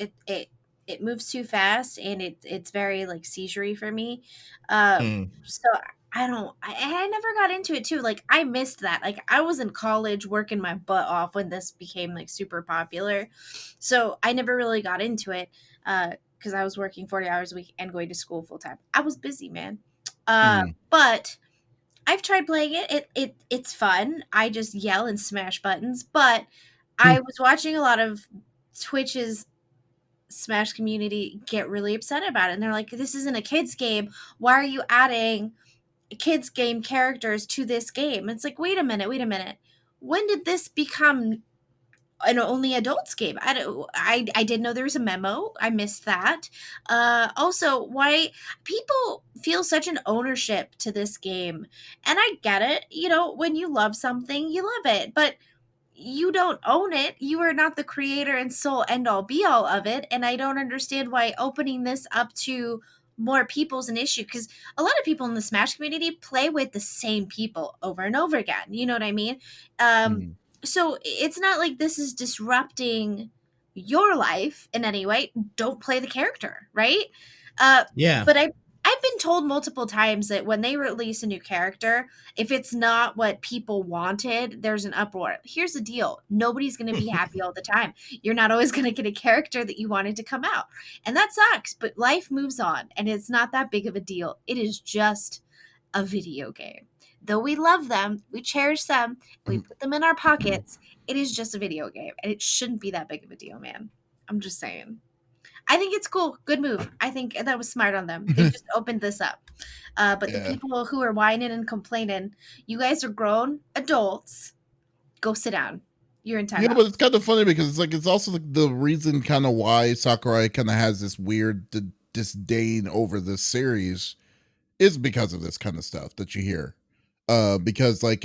It moves too fast, and it's very like seizure-y for me. So I never got into it too. Like, I missed that. Like, I was in college working my butt off when this became like super popular, so I never really got into it because I was working 40 hours a week and going to school full time. I was busy, man. But I've tried playing it. It's fun. I just yell and smash buttons. But I was watching a lot of Twitch's Smash community get really upset about it, and they're like, "This isn't a kids game. Why are you adding kids game characters to this game?" It's like, wait a minute. When did this become an only adults game? I didn't know there was a memo. I missed that. Also, why people feel such an ownership to this game, and I get it. You know, when you love something, you love it, but you don't own it. You are not the creator and sole end all be all of it. And I don't understand why opening this up to more people is an issue, because a lot of people in the Smash community play with the same people over and over again. You know what I mean? So it's not like this is disrupting your life in any way. Don't play the character, right? Yeah. But I've been told multiple times that when they release a new character, if it's not what people wanted, there's an uproar. Here's the deal. Nobody's going to be happy all the time. You're not always going to get a character that you wanted to come out. And that sucks, but life moves on, and it's not that big of a deal. It is just a video game. Though we love them, we cherish them, we put them in our pockets, it is just a video game, and it shouldn't be that big of a deal, man. I'm just saying. I think it's cool. Good move. I think that was smart on them. They just opened this up. But the people who are whining and complaining, you guys are grown adults. Go sit down. You're in time. Yeah, but it's kind of funny because it's like, it's also like the reason kind of why Sakurai kind of has this weird disdain over this series is because of this kind of stuff that you hear. Because like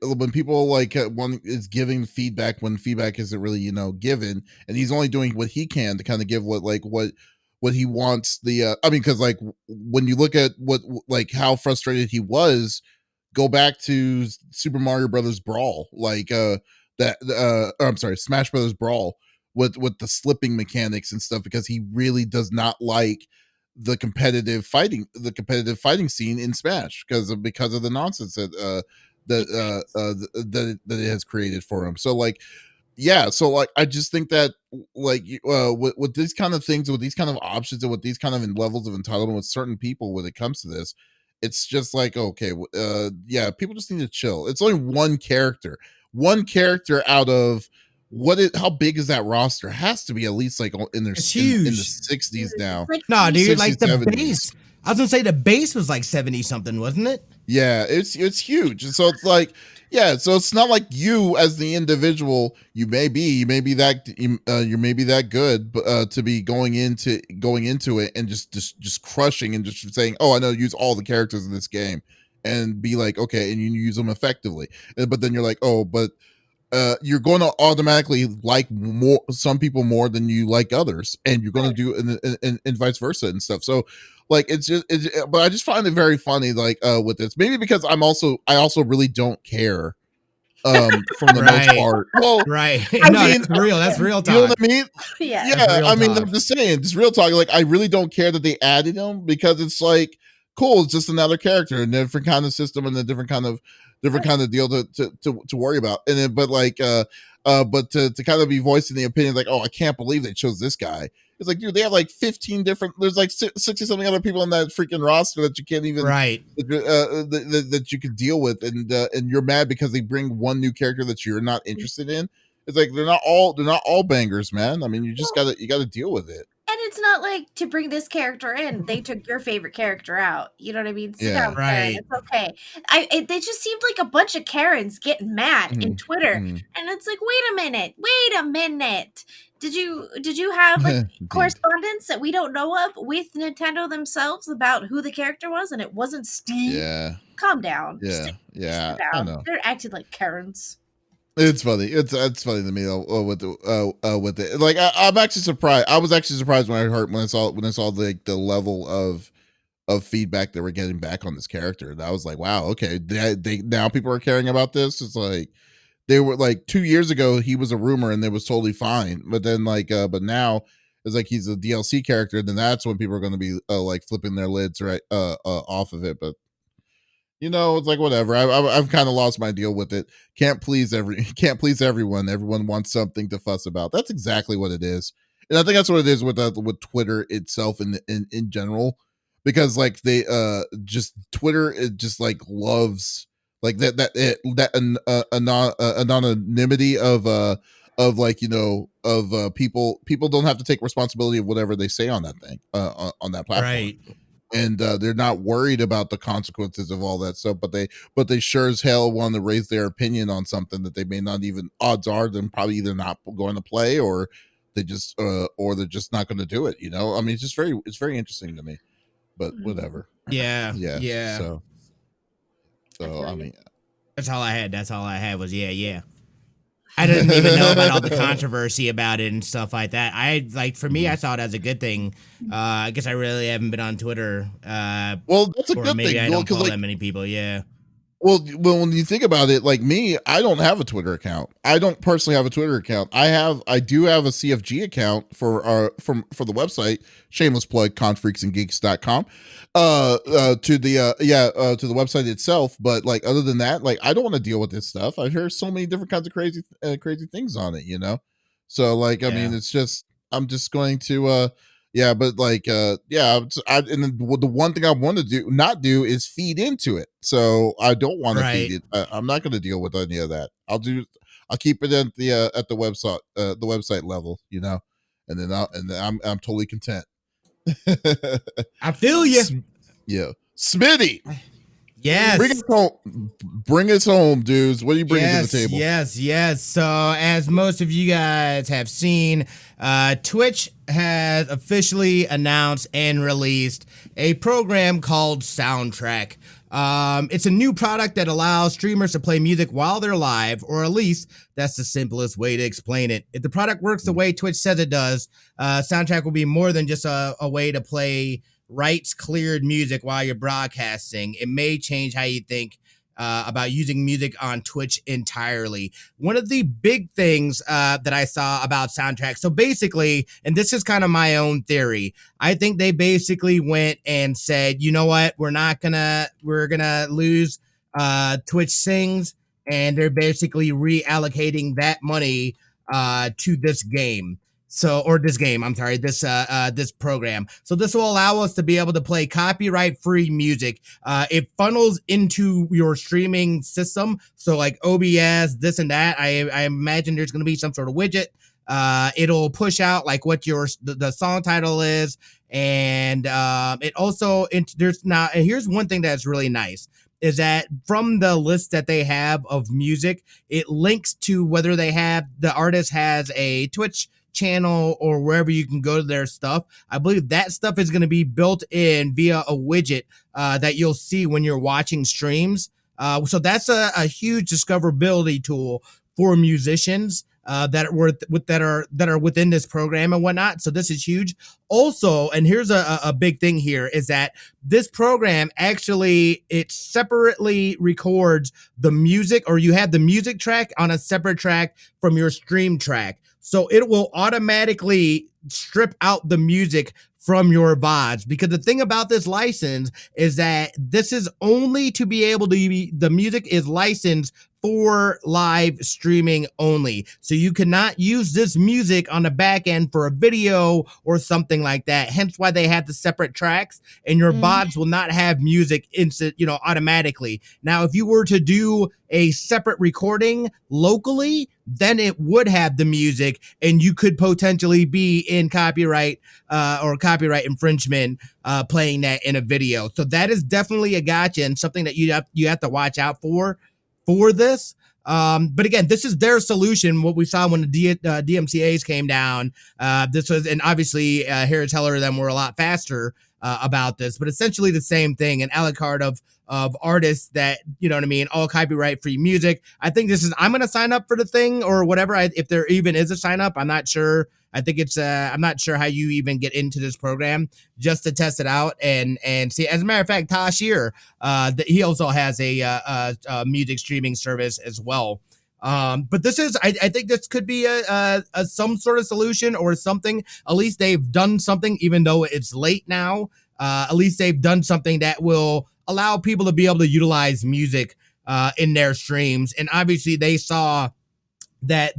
when people like one is giving feedback when feedback isn't really, you know, given, and he's only doing what he can to kind of give what he wants. I mean, because like when you look at what, like, how frustrated he was, go back to Super Mario Brothers Brawl, like I'm sorry, Smash Brothers Brawl, with the slipping mechanics and stuff, because he really does not like the competitive fighting scene in Smash because of the nonsense that it has created for him. So like, yeah, so like I just think that like with these kind of things, with these kind of options, and with these kind of levels of entitlement with certain people when it comes to this, it's just like, okay, yeah, people just need to chill. It's only one character out of how big is that roster? It has to be at least like in their in the 60s now. No, dude, 60s, like the 70s. base. I was gonna say the base was like 70 something, wasn't it? Yeah, it's huge. And so it's like, yeah, so it's not like you as the individual, you may be that good, but to be going into it and just crushing and just saying, oh, I know, use all the characters in this game, and be like, okay, and you use them effectively. But then you're like, oh, but you're going to automatically like some people more than you like others, and you're going to do and vice versa and stuff. So like but I just find it very funny, like with this, maybe because I also really don't care from the most part. Well, Right. I No, mean, that's real. That's real you know talk. what I mean? Yeah. Yeah, I mean, talk. I'm just saying, just real talk. Like, I really don't care that they added him, because it's like, cool, it's just another character, a different kind of system, and a different kind of deal to worry about. And then, but like, but to kind of be voicing the opinion, like, oh, I can't believe they chose this guy. It's like, dude, they have like 15 different. There's like 60 something other people on that freaking roster that you can't even that you can deal with, and you're mad because they bring one new character that you're not interested in. It's like they're not all bangers, man. I mean, you gotta deal with it. And it's not like, to bring this character in, they took your favorite character out. You know what I mean? Sit down, Karen. It's okay. They just seemed like a bunch of Karens getting mad in Twitter, and it's like, wait a minute. Did you have like correspondence that we don't know of with Nintendo themselves about who the character was, and it wasn't Steve? Yeah. Calm down. Yeah. Yeah. Down. I know. They're acting like Karens. It's funny. It's funny to me with it. Like I'm actually surprised. I was actually surprised when I saw the level of feedback that we're getting back on this character. And I was like, wow, okay. They now people are caring about this. It's like they were like 2 years ago he was a rumor and it was totally fine. But then but now it's like he's a DLC character, and then that's when people are going to be like flipping their lids right off of it. But it's like whatever. I've kind of lost my deal with it. Can't please everyone. Everyone wants something to fuss about. That's exactly what it is, and I think that's what it is with Twitter itself in general, because like they just Twitter, it just like loves like anonymity of like of people don't have to take responsibility of whatever they say on that thing on that platform. Right. And they're not worried about the consequences of all that stuff, but they sure as hell want to raise their opinion on something that they may not even, odds are them probably either not going to play, or they're just not going to do it. I mean, it's very interesting to me, but whatever. Yeah. So I mean, that's all I had was yeah. I didn't even know about all the controversy about it and stuff like that. For me, I saw it as a good thing. I guess I really haven't been on Twitter. Well, that's a good maybe thing. I don't follow that many people. Yeah. Well, when you think about it, like me, I don't have a Twitter account. I don't personally have a Twitter account. I do have a CFG account for the website. Shameless plug, confreaksandgeeks.com. To the website itself. But like, other than that, like, I don't want to deal with this stuff. I've heard so many different kinds of crazy things on it, So like, I mean, it's just, I'm just going to but like and then the one thing I want to not do is feed into it. So I don't want to feed it. I'm not going to deal with any of that. I'll keep it at the website level, and then I'm totally content. I feel you. Yeah. Smitty. Yes. Bring us home, dudes. What are you bringing to the table? Yes. So, as most of you guys have seen, Twitch has officially announced and released a program called Soundtrack. It's a new product that allows streamers to play music while they're live, or at least that's the simplest way to explain it. If the product works the way Twitch says it does, Soundtrack will be more than just a way to play rights cleared music while you're broadcasting. It may change how you think about using music on Twitch entirely. One of the big things that I saw about Soundtrack, so basically, and this is kind of my own theory, I think they basically went and said, you know what, we're gonna lose Twitch Sings, and they're basically reallocating that money to this game. This program. So this will allow us to be able to play copyright-free music. It funnels into your streaming system. So like OBS, this and that. I imagine there's going to be some sort of widget. It'll push out like what the song title is. And it also, here's one thing that's really nice, is that from the list that they have of music, it links to whether the artist has a Twitch channel or wherever you can go to their stuff. I believe that stuff is going to be built in via a widget that you'll see when you're watching streams. So that's a huge discoverability tool for musicians that are within this program and whatnot. So this is huge. Also, and here's a big thing here is that this program actually it separately records the music, or you have the music track on a separate track from your stream track. So it will automatically strip out the music from your VODs, because the thing about this license is that this is only to be able to be, the music is licensed for live streaming only. So you cannot use this music on the back end for a video or something like that. Hence why they have the separate tracks, and your VODs will not have music automatically. Now, if you were to do a separate recording locally, then it would have the music, and you could potentially be in copyright or copyright infringement playing that in a video. So that is definitely a gotcha, and something that you have to watch out for this. But again, this is their solution. What we saw when the DMCAs came down, this was, and obviously Harris Heller and them were a lot faster about this, but essentially the same thing, an a la carte of artists that, you know what I mean, all copyright free music. I think this is, I'm going to sign up for the thing or whatever. If there even is a sign up, I'm not sure. I think it's, I'm not sure how you even get into this program just to test it out and see. As a matter of fact, Tashir, he also has a music streaming service as well. But this is, I think this could be a some sort of solution or something. At least they've done something, even though it's late now. At least they've done something that will allow people to be able to utilize music in their streams. And obviously they saw that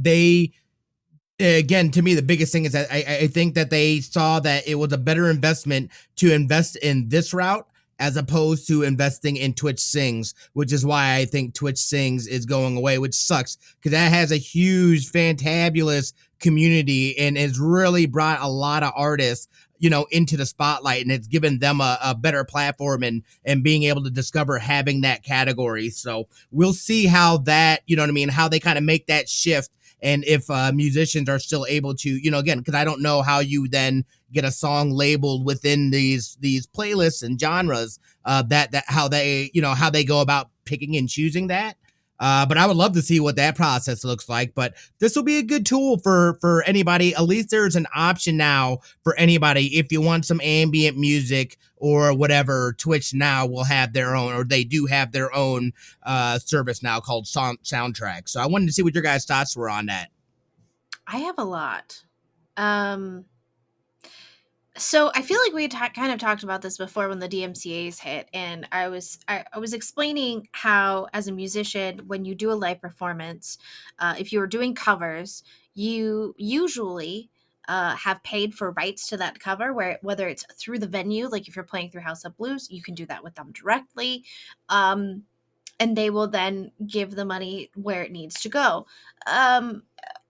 again, to me, the biggest thing is that I think that they saw that it was a better investment to invest in this route as opposed to investing in Twitch Sings, which is why I think Twitch Sings is going away, which sucks because that has a huge, fantabulous community and has really brought a lot of artists, into the spotlight, and it's given them a better platform and being able to discover having that category. So we'll see how that, how they kind of make that shift. And if musicians are still able to, again, because I don't know how you then get a song labeled within these playlists and genres, that how they go about picking and choosing that. But I would love to see what that process looks like. But this will be a good tool for anybody. At least there's an option now for anybody. If you want some ambient music or whatever, Twitch now will have their own, or they do have their own service now called Soundtrack. So I wanted to see what your guys' thoughts were on that. I have a lot. So I feel like we had kind of talked about this before when the DMCAs hit, and I was explaining how, as a musician, when you do a live performance, if you are doing covers, you usually have paid for rights to that cover, whether it's through the venue, like if you're playing through House of Blues, you can do that with them directly, and they will then give the money where it needs to go. And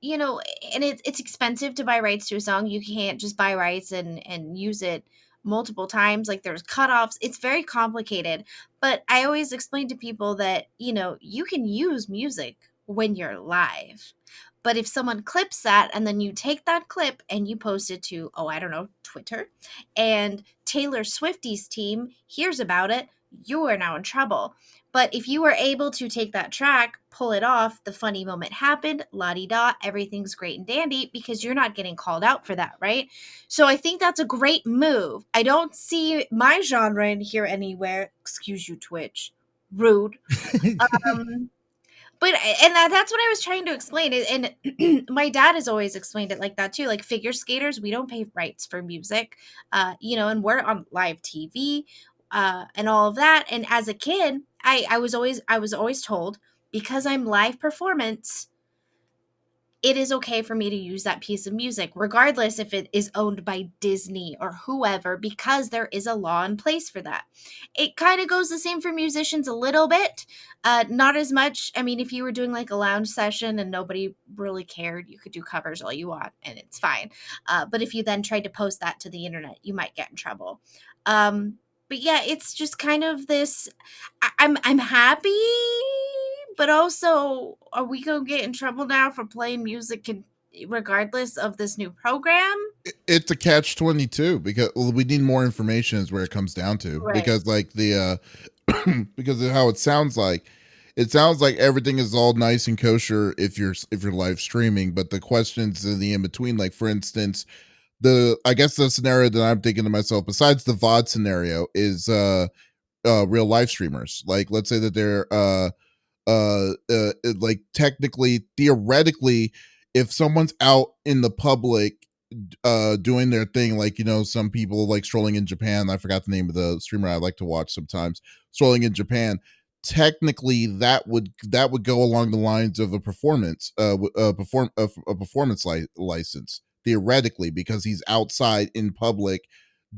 it's expensive to buy rights to a song. You can't just buy rights and use it multiple times. Like, there's cutoffs. It's very complicated. But I always explain to people that, you can use music when you're live. But if someone clips that and then you take that clip and you post it to, Twitter, and Taylor Swift's team hears about it, you are now in trouble. But if you were able to take that track, pull it off, the funny moment happened, la-di-da, everything's great and dandy because you're not getting called out for that, right? So I think that's a great move. I don't see my genre in here anywhere. Excuse you, Twitch. Rude. But that's what I was trying to explain. And my dad has always explained it like that too. Like, figure skaters, we don't pay rights for music, and we're on live TV, and all of that. And as a kid, I was always told, because I'm live performance, it is okay for me to use that piece of music, regardless if it is owned by Disney or whoever, because there is a law in place for that. It kind of goes the same for musicians a little bit, not as much. I mean, if you were doing like a lounge session and nobody really cared, you could do covers all you want and it's fine. But if you then tried to post that to the internet, you might get in trouble. But yeah, it's just kind of this, I'm happy, but also, are we going to get in trouble now for playing music regardless of this new program? It's a catch-22 because we need more information is where it comes down to. Right. Because like because of how it sounds like, it sounds like everything is all nice and kosher if you're live streaming, but the questions in the in between, like for instance, I guess the scenario that I'm thinking to myself, besides the VOD scenario, is real live streamers. Like let's say that they're like technically, theoretically, if someone's out in the public doing their thing, like some people like strolling in Japan, I forgot the name of the streamer I like to watch sometimes, strolling in Japan, technically that would go along the lines of a performance a performance license, theoretically, because he's outside in public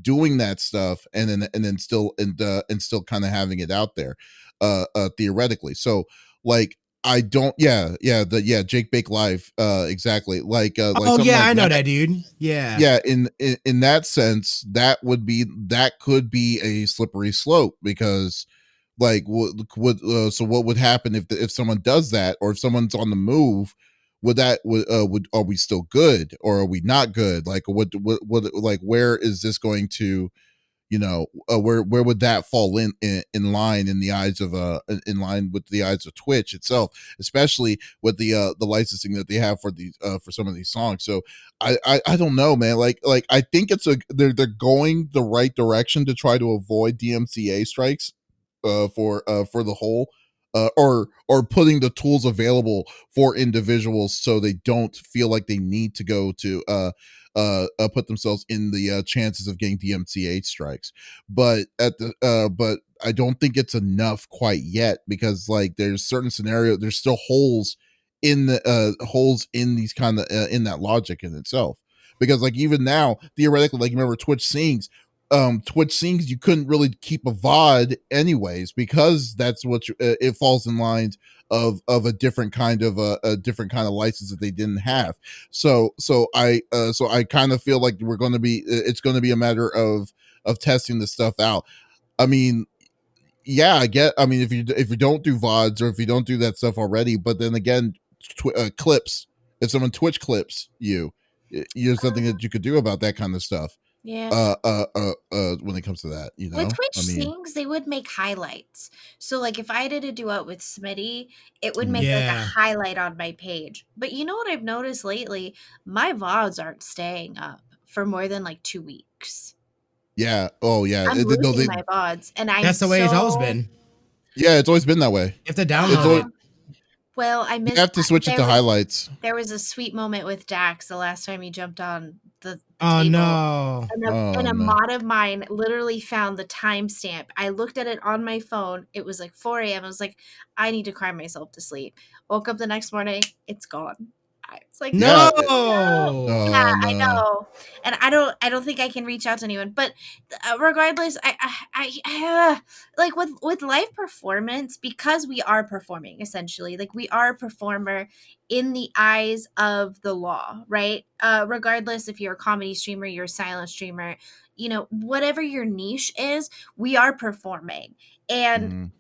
doing that stuff, and then still kind of having it out there theoretically. So like I don't Jake Bake Live, exactly, like Oh something yeah, like I know that. that dude. Yeah. Yeah, in that sense, that could be a slippery slope, because like so what would happen if someone does that, or if someone's on the move? Would are we still good, or are we not good? Like what like where is this going to, where would that fall in line in the eyes of in line with the eyes of Twitch itself, especially with the licensing that they have for these for some of these songs. So I don't know, man. Like I think they're going the right direction to try to avoid DMCA strikes for the whole, or putting the tools available for individuals so they don't feel like they need to go to put themselves in the chances of getting DMCA strikes. But but I don't think it's enough quite yet, because like there's certain scenario, there's still holes in the holes in these kind of in that logic in itself. Because like even now, theoretically, like remember Twitch sings, you couldn't really keep a VOD anyways, because that's what it falls in lines of a different kind of a different kind of license that they didn't have. So I kind of feel like it's going to be a matter of testing this stuff out. I mean, yeah, I mean, if you don't do VODs, or if you don't do that stuff already, but then again, clips. If someone Twitch clips there's something that you could do about that kind of stuff. Yeah. When it comes to that, With Twitch I mean, Sings, they would make highlights. So, like, if I did a duet with Smitty, it would make like a Yeah. highlight on my page. But you know what I've noticed lately? My VODs aren't staying up for more than like 2 weeks. yeah. Oh, yeah. I'm losing my VODs, and I'm That's the way it's always so been. Yeah, it's always been that way. You have to It's download always, it. well, I you missed have to that. switch it to highlights. There was a sweet moment with Dax the last time he jumped on the Oh table. no. And Oh a no. mod of mine literally found the timestamp. I looked at it on my phone. It was like 4 a.m. I was like, I need to cry myself to sleep. Woke up the next morning. It's gone. I was like, Yeah. no. No. Yeah, Oh I no. know. And I don't think I can reach out to anyone. But regardless, like with live performance, because we are performing essentially, like we are a performer in the eyes of the law, right? Regardless if you're a comedy streamer, you're a silent streamer, whatever your niche is, we are performing. And Mhm.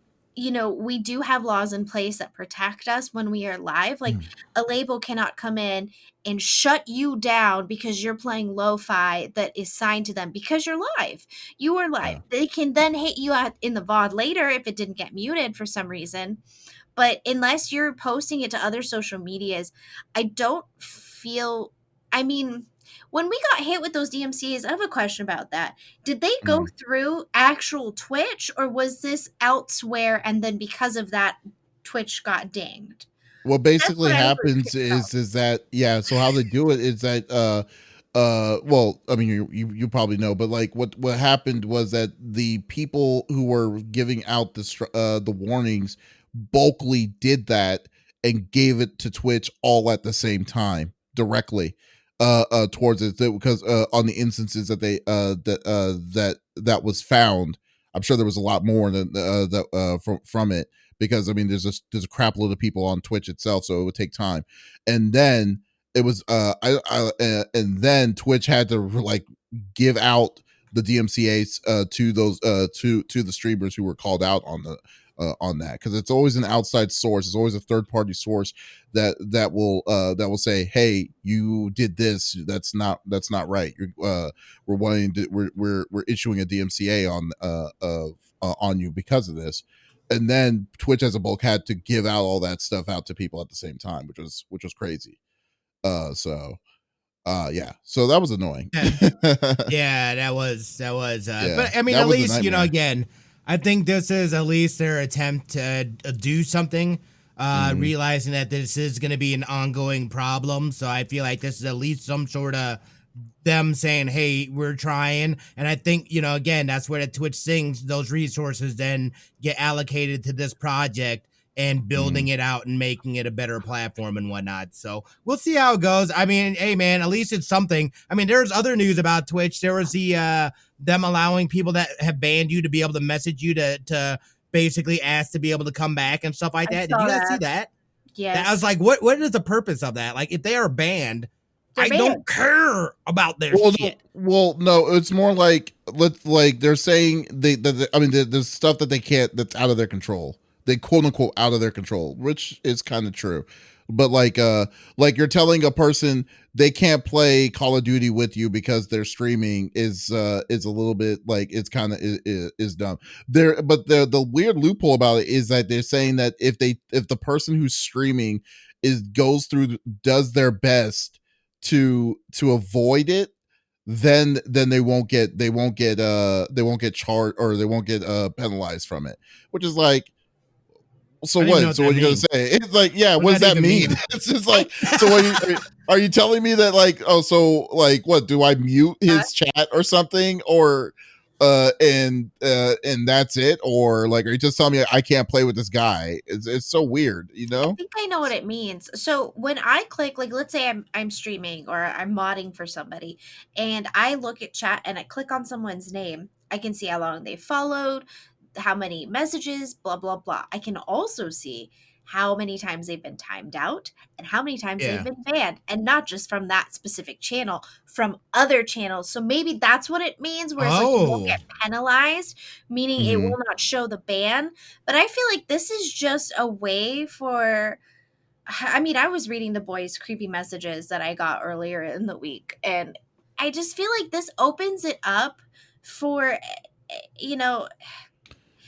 we do have laws in place that protect us when we are live. Like a label cannot come in and shut you down because you're playing lo-fi that is signed to them because you're live. You are live. Yeah. They can then hit you out in the VOD later if it didn't get muted for some reason. But unless you're posting it to other social medias, I don't feel. I mean, when we got hit with those DMCAs, I have a question about that. Did they go Mhm. through actual Twitch, or was this elsewhere and then because of that, Twitch got dinged? What That's basically what I was happens curious about. is that, yeah, so how they do it is that well, I mean, you probably know, but like what happened was that the people who were giving out the warnings bulkily did that and gave it to Twitch all at the same time directly towards it, because on the instances that they that was found. I'm sure there was a lot more than that from it, because I mean there's a crap load of people on Twitch itself, so it would take time. And then it was and then Twitch had to like give out the DMCA's to those to the streamers who were called out on that, because it's always an outside source. It's always a third party source that will say, hey, you did this, that's not right. We're wanting to we're issuing a DMCA on you because of this. and then Twitch as a bulk had to give out all that stuff out to people at the same time, which was crazy. So that was annoying. Yeah, that was but I mean, at least, again, I think this is at least their attempt to do something, realizing that this is going to be an ongoing problem. So I feel like this is at least some sort of them saying, hey, we're trying. And I think, again, that's where the Twitch things, those resources then get allocated to this project and building it out and making it a better platform and whatnot. So we'll see how it goes. I mean, hey man, at least it's something. I mean, there's other news about Twitch. There was the them allowing people that have banned you to be able to message you to basically ask to be able to come back and stuff like that. Did you guys see that? Yes. I was like, what is the purpose of that? Like, if they are banned, I don't care about their shit. No, it's more like they're saying there's stuff that they can't, that's out of their control. They quote unquote out of their control, which is kind of true. But like you're telling a person they can't play Call of Duty with you because they're streaming is a little bit like, it's kind of is dumb. But the weird loophole about it is that they're saying that if the person who's streaming does their best to avoid it, then they won't get charged, or they won't get penalized from it, which is like, so what? So what are you gonna say? It's like, yeah, what does that mean? It's just like, so are you telling me that like, oh, so like, what, do I mute his chat or something, or and that's it, or like, are you just telling me I can't play with this guy? It's so weird, I think I know what it means. So when I click, like, let's say I'm streaming or I'm modding for somebody, and I look at chat and I click on someone's name, I can see how long they followed, how many messages, blah, blah, blah. I can also see how many times they've been timed out and how many times they've been banned, and not just from that specific channel, from other channels. So maybe that's what it means, whereas like, you won't get penalized, meaning it will not show the ban. But I feel like this is just a way for, I mean, I was reading the boys' creepy messages that I got earlier in the week, and I just feel like this opens it up for,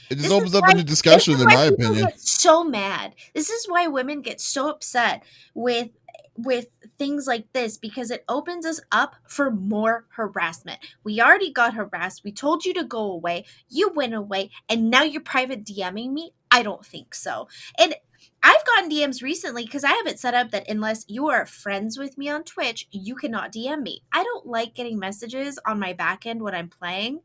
it just opens up a new discussion, in my opinion. Get so mad. This is why women get so upset with things like this, because it opens us up for more harassment. We already got harassed. We told you to go away. You went away, and now you're private DMing me? I don't think so. And I've gotten DMs recently because I have it set up that unless you are friends with me on Twitch, you cannot DM me. I don't like getting messages on my back end when I'm playing.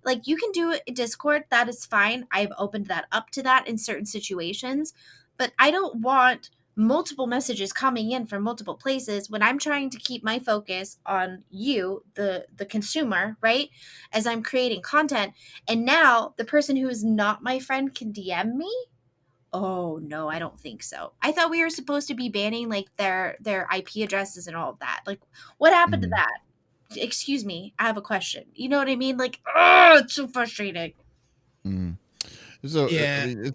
Like, you can do it in Discord. That is fine. I've opened that up to that in certain situations. But I don't want multiple messages coming in from multiple places when I'm trying to keep my focus on you, the consumer, right? As I'm creating content. And now the person who is not my friend can DM me? Oh, no, I don't think so. I thought we were supposed to be banning like their IP addresses and all of that. Like, what happened to that? Excuse me, I have a question. You know what I mean? Like, oh, it's so frustrating. So yeah, I mean,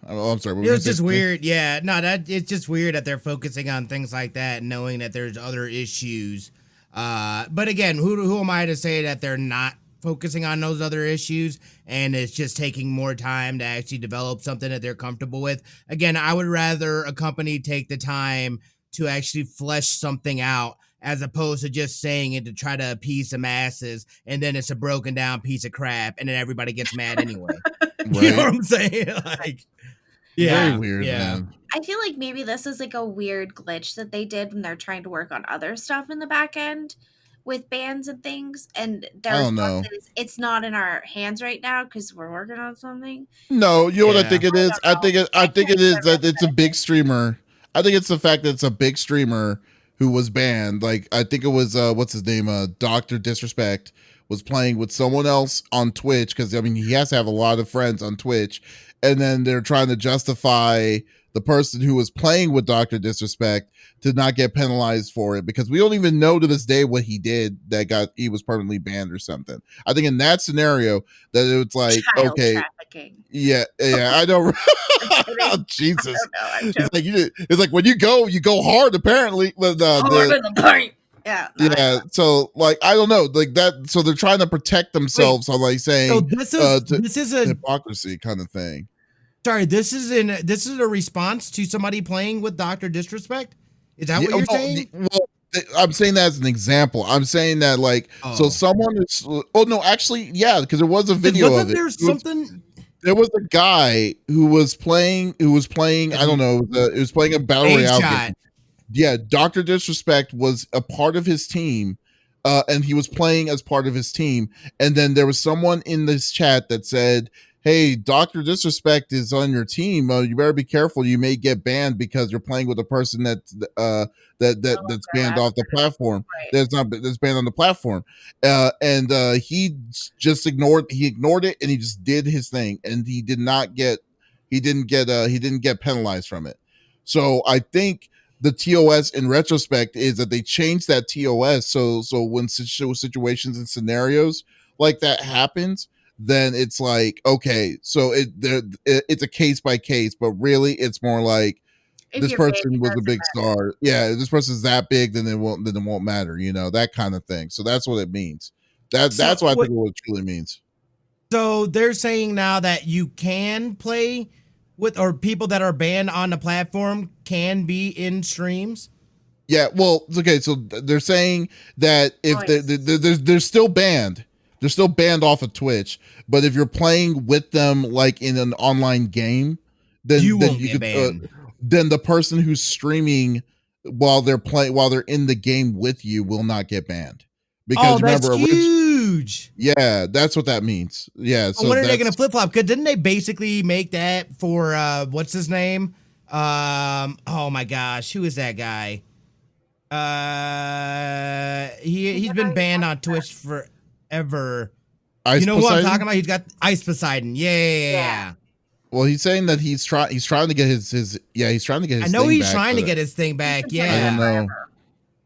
I'm sorry. It's just weird. Yeah, no, it's just weird that they're focusing on things like that, knowing that there's other issues. But again, who am I to say that they're not focusing on those other issues, and it's just taking more time to actually develop something that they're comfortable with? Again, I would rather a company take the time to actually flesh something out, as opposed to just saying it to try to appease the masses, and then it's a broken down piece of crap, and then everybody gets mad anyway. Right? You know what I'm saying? Like, yeah, very weird, man. I feel like maybe this is like a weird glitch that they did when they're trying to work on other stuff in the back end with bans and things, and it's not in our hands right now because we're working on something. No, you know what I think it is? I think it is that it's a big streamer. I think it's the fact that it's a big streamer who was banned. Like, I think it was what's his name? Dr. Disrespect was playing with someone else on Twitch, because I mean, he has to have a lot of friends on Twitch, and then they're trying to justify the person who was playing with Dr. Disrespect to not get penalized for it, because we don't even know to this day what he did that he was permanently banned or something. I think in that scenario that it was like, child okay, trafficking. yeah, I know. Oh, Jesus, it's like when you go hard, apparently. Hard in the paint. Yeah. Yeah. So like, I don't know, like that. So they're trying to protect themselves on like saying, so this is a hypocrisy kind of thing. Sorry, this is a response to somebody playing with Dr. Disrespect? Is that Yeah, what you're saying? well, I'm saying that as an example. I'm saying that like, so someone is. Oh no, actually, yeah, because there was a video of it. There's something. There was a guy who was playing. I don't know. It was playing a battle royale game. Yeah, Dr. Disrespect was a part of his team, and he was playing as part of his team. And then there was someone in this chat that said, "Hey, Dr. Disrespect is on your team. You better be careful. You may get banned because you're playing with a person that's banned off the platform. Right. That's banned on the platform." And he just ignored it, and he just did his thing, and he didn't get penalized from it. So I think the TOS in retrospect is that they changed that TOS so when situations and scenarios like that happens, then it's like, okay, so it's a case by case, but really it's more like If this you're person big, was a doesn't big matter. star. Yeah, if this person's that big, then it won't matter, that kind of thing. So that's what it means. That's what I think what it truly means. So they're saying now that you can play with, or people that are banned on the platform can be in streams. Yeah, well, okay, so they're saying that if they're still banned, they're still banned off of Twitch, but if you're playing with them like in an online game, then you then won't you get could banned. Then the person who's streaming while they're in the game with you will not get banned. Because that's huge. Yeah, that's what that means. Yeah, so when are they gonna flip flop? Because didn't they basically make that for what's his name? Oh my gosh, who is that guy? He's been banned on Twitch forever. Ice you know Poseidon? who I'm talking about? He's got Ice Poseidon. Yeah. Well, he's saying that he's trying to get his he's trying to get his I know thing he's back, trying to get his thing back. Yeah. I don't know.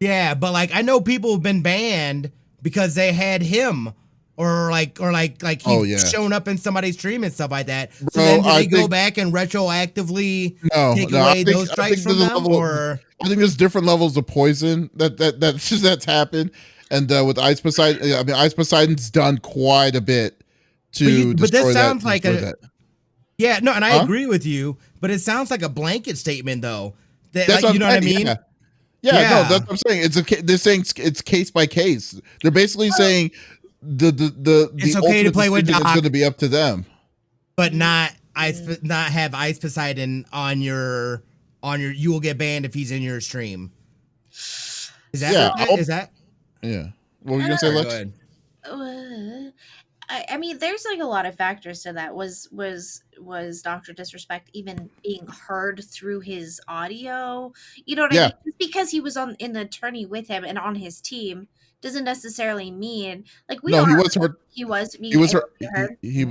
Yeah, but like I know people have been banned because they had him or he's shown up in somebody's stream and stuff like that. So then do they go back and retroactively take away those strikes from them? I think there's different levels of poison that's happened. And with Ice Poseidon, I mean, Ice Poseidon's done quite a bit to but destroy this sounds like that. Yeah, no, and I agree with you, but it sounds like a blanket statement though. That's like, you know what I mean? Yeah, no, that's what I'm saying. They're saying it's case by case. They're basically saying the it's okay to play with Doc, is going to be up to them, but not have Ice Poseidon on your. You will get banned if he's in your stream. Is that? Yeah. What were you gonna say, Lex? I mean, there's like a lot of factors to that. Was Dr. Disrespect even being heard through his audio? You know what I mean? Just because he was in the tourney with him and on his team doesn't necessarily mean like we. No, he was heard. He was. He was heard. He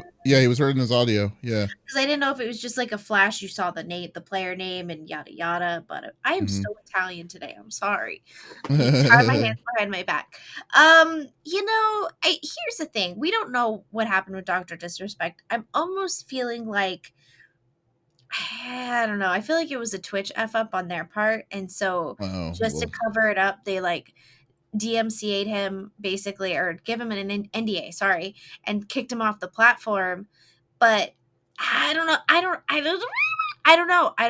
was heard in his audio. Yeah. Because I didn't know if it was just like a flash. You saw the player name, and yada yada. But I am so Italian today. I'm sorry. Tie my hands behind my back. Here's the thing. We don't know what happened with Dr. Disrespect. I'm almost feeling like I don't know. I feel like it was a Twitch F up on their part, and so to cover it up, they like DMCA'd him basically, or give him an NDA, sorry, and kicked him off the platform. But I don't know. I don't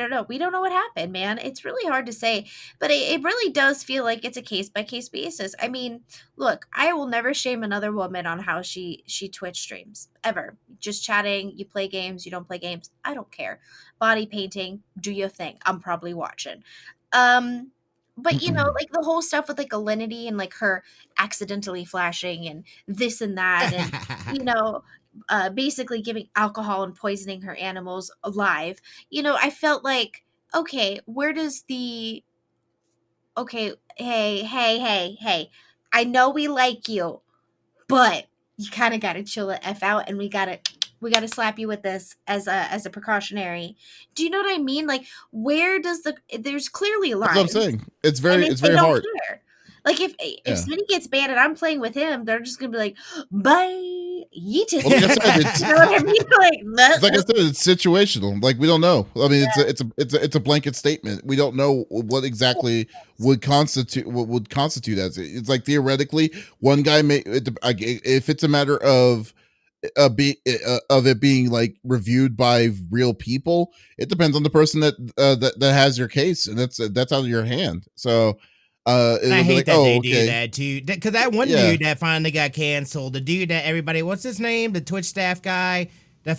know. We don't know what happened, man. It's really hard to say, but it really does feel like it's a case by case basis. I mean, look, I will never shame another woman on how she Twitch streams ever. Just chatting, you play games, you don't play games. I don't care. Body painting, do your thing. I'm probably watching. But like the whole stuff with like Alinity and like her accidentally flashing and this and that, and basically giving alcohol and poisoning her animals alive. I felt like, okay, where does the hey, I know we like you, but you kind of got to chill the F out, and we got to slap you with this as a precautionary. Do you know what I mean? Like, where does there's clearly a line. That's what I'm saying. It's very hard. Care. Like if Smitty gets banned and I'm playing with him, they're just gonna be like, bye. Yeeted. Well, like I said, you know what I mean? Like I said, it's situational. Like we don't know. I mean, it's a blanket statement. We don't know what exactly would constitute as it. It's like theoretically, one guy may. If it's a matter of of it being like reviewed by real people. It depends on the person that has your case, and that's out of your hand. So And I it'll be hate like, that oh, they do okay, that too. Because that one yeah, dude that finally got canceled, the dude that everybody, what's his name, the Twitch staff guy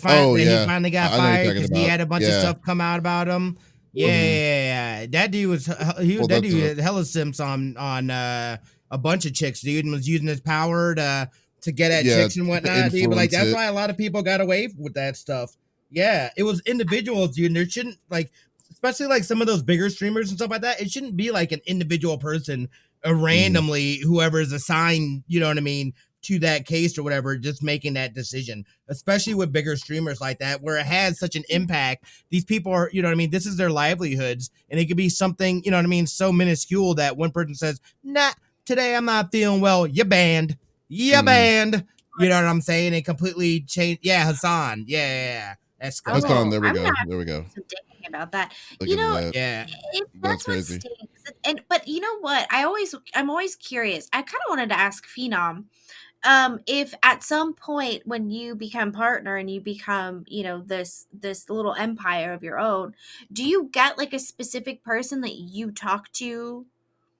oh that he yeah, finally got I know what you're fired talking because he about. had a bunch of Yeah, stuff come out about him. Yeah, hmm that dude was well, that that's dude had hella simps on a bunch of chicks, dude, and was using his power to get at yeah, chicks and whatnot, dude. But like influence that's it. why a lot of people got away with that stuff. Yeah, it was individuals, dude. And there shouldn't like, especially like some of those bigger streamers and stuff like that. It shouldn't be like an individual person, Mhm. randomly whoever is assigned, you know what I mean, to that case or whatever, just making that decision. Especially with bigger streamers like that, where it has such an impact. These people are, you know what I mean. This is their livelihoods, and it could be something, you know what I mean, so minuscule that one person says, "Nah, today I'm not feeling well. You banned. You Mhm. banned." You know what I'm saying? It completely changed. Yeah, Hassan. Yeah. That's That's crazy. on. Oh, There we I'm go. not There we go. thinking about that. Look You at know, that. Yeah. That's that's what crazy. stinks. And but you know what? I'm always curious. I kind of wanted to ask Phenom, if at some point when you become partner and you become, this little empire of your own, do you get like a specific person that you talk to,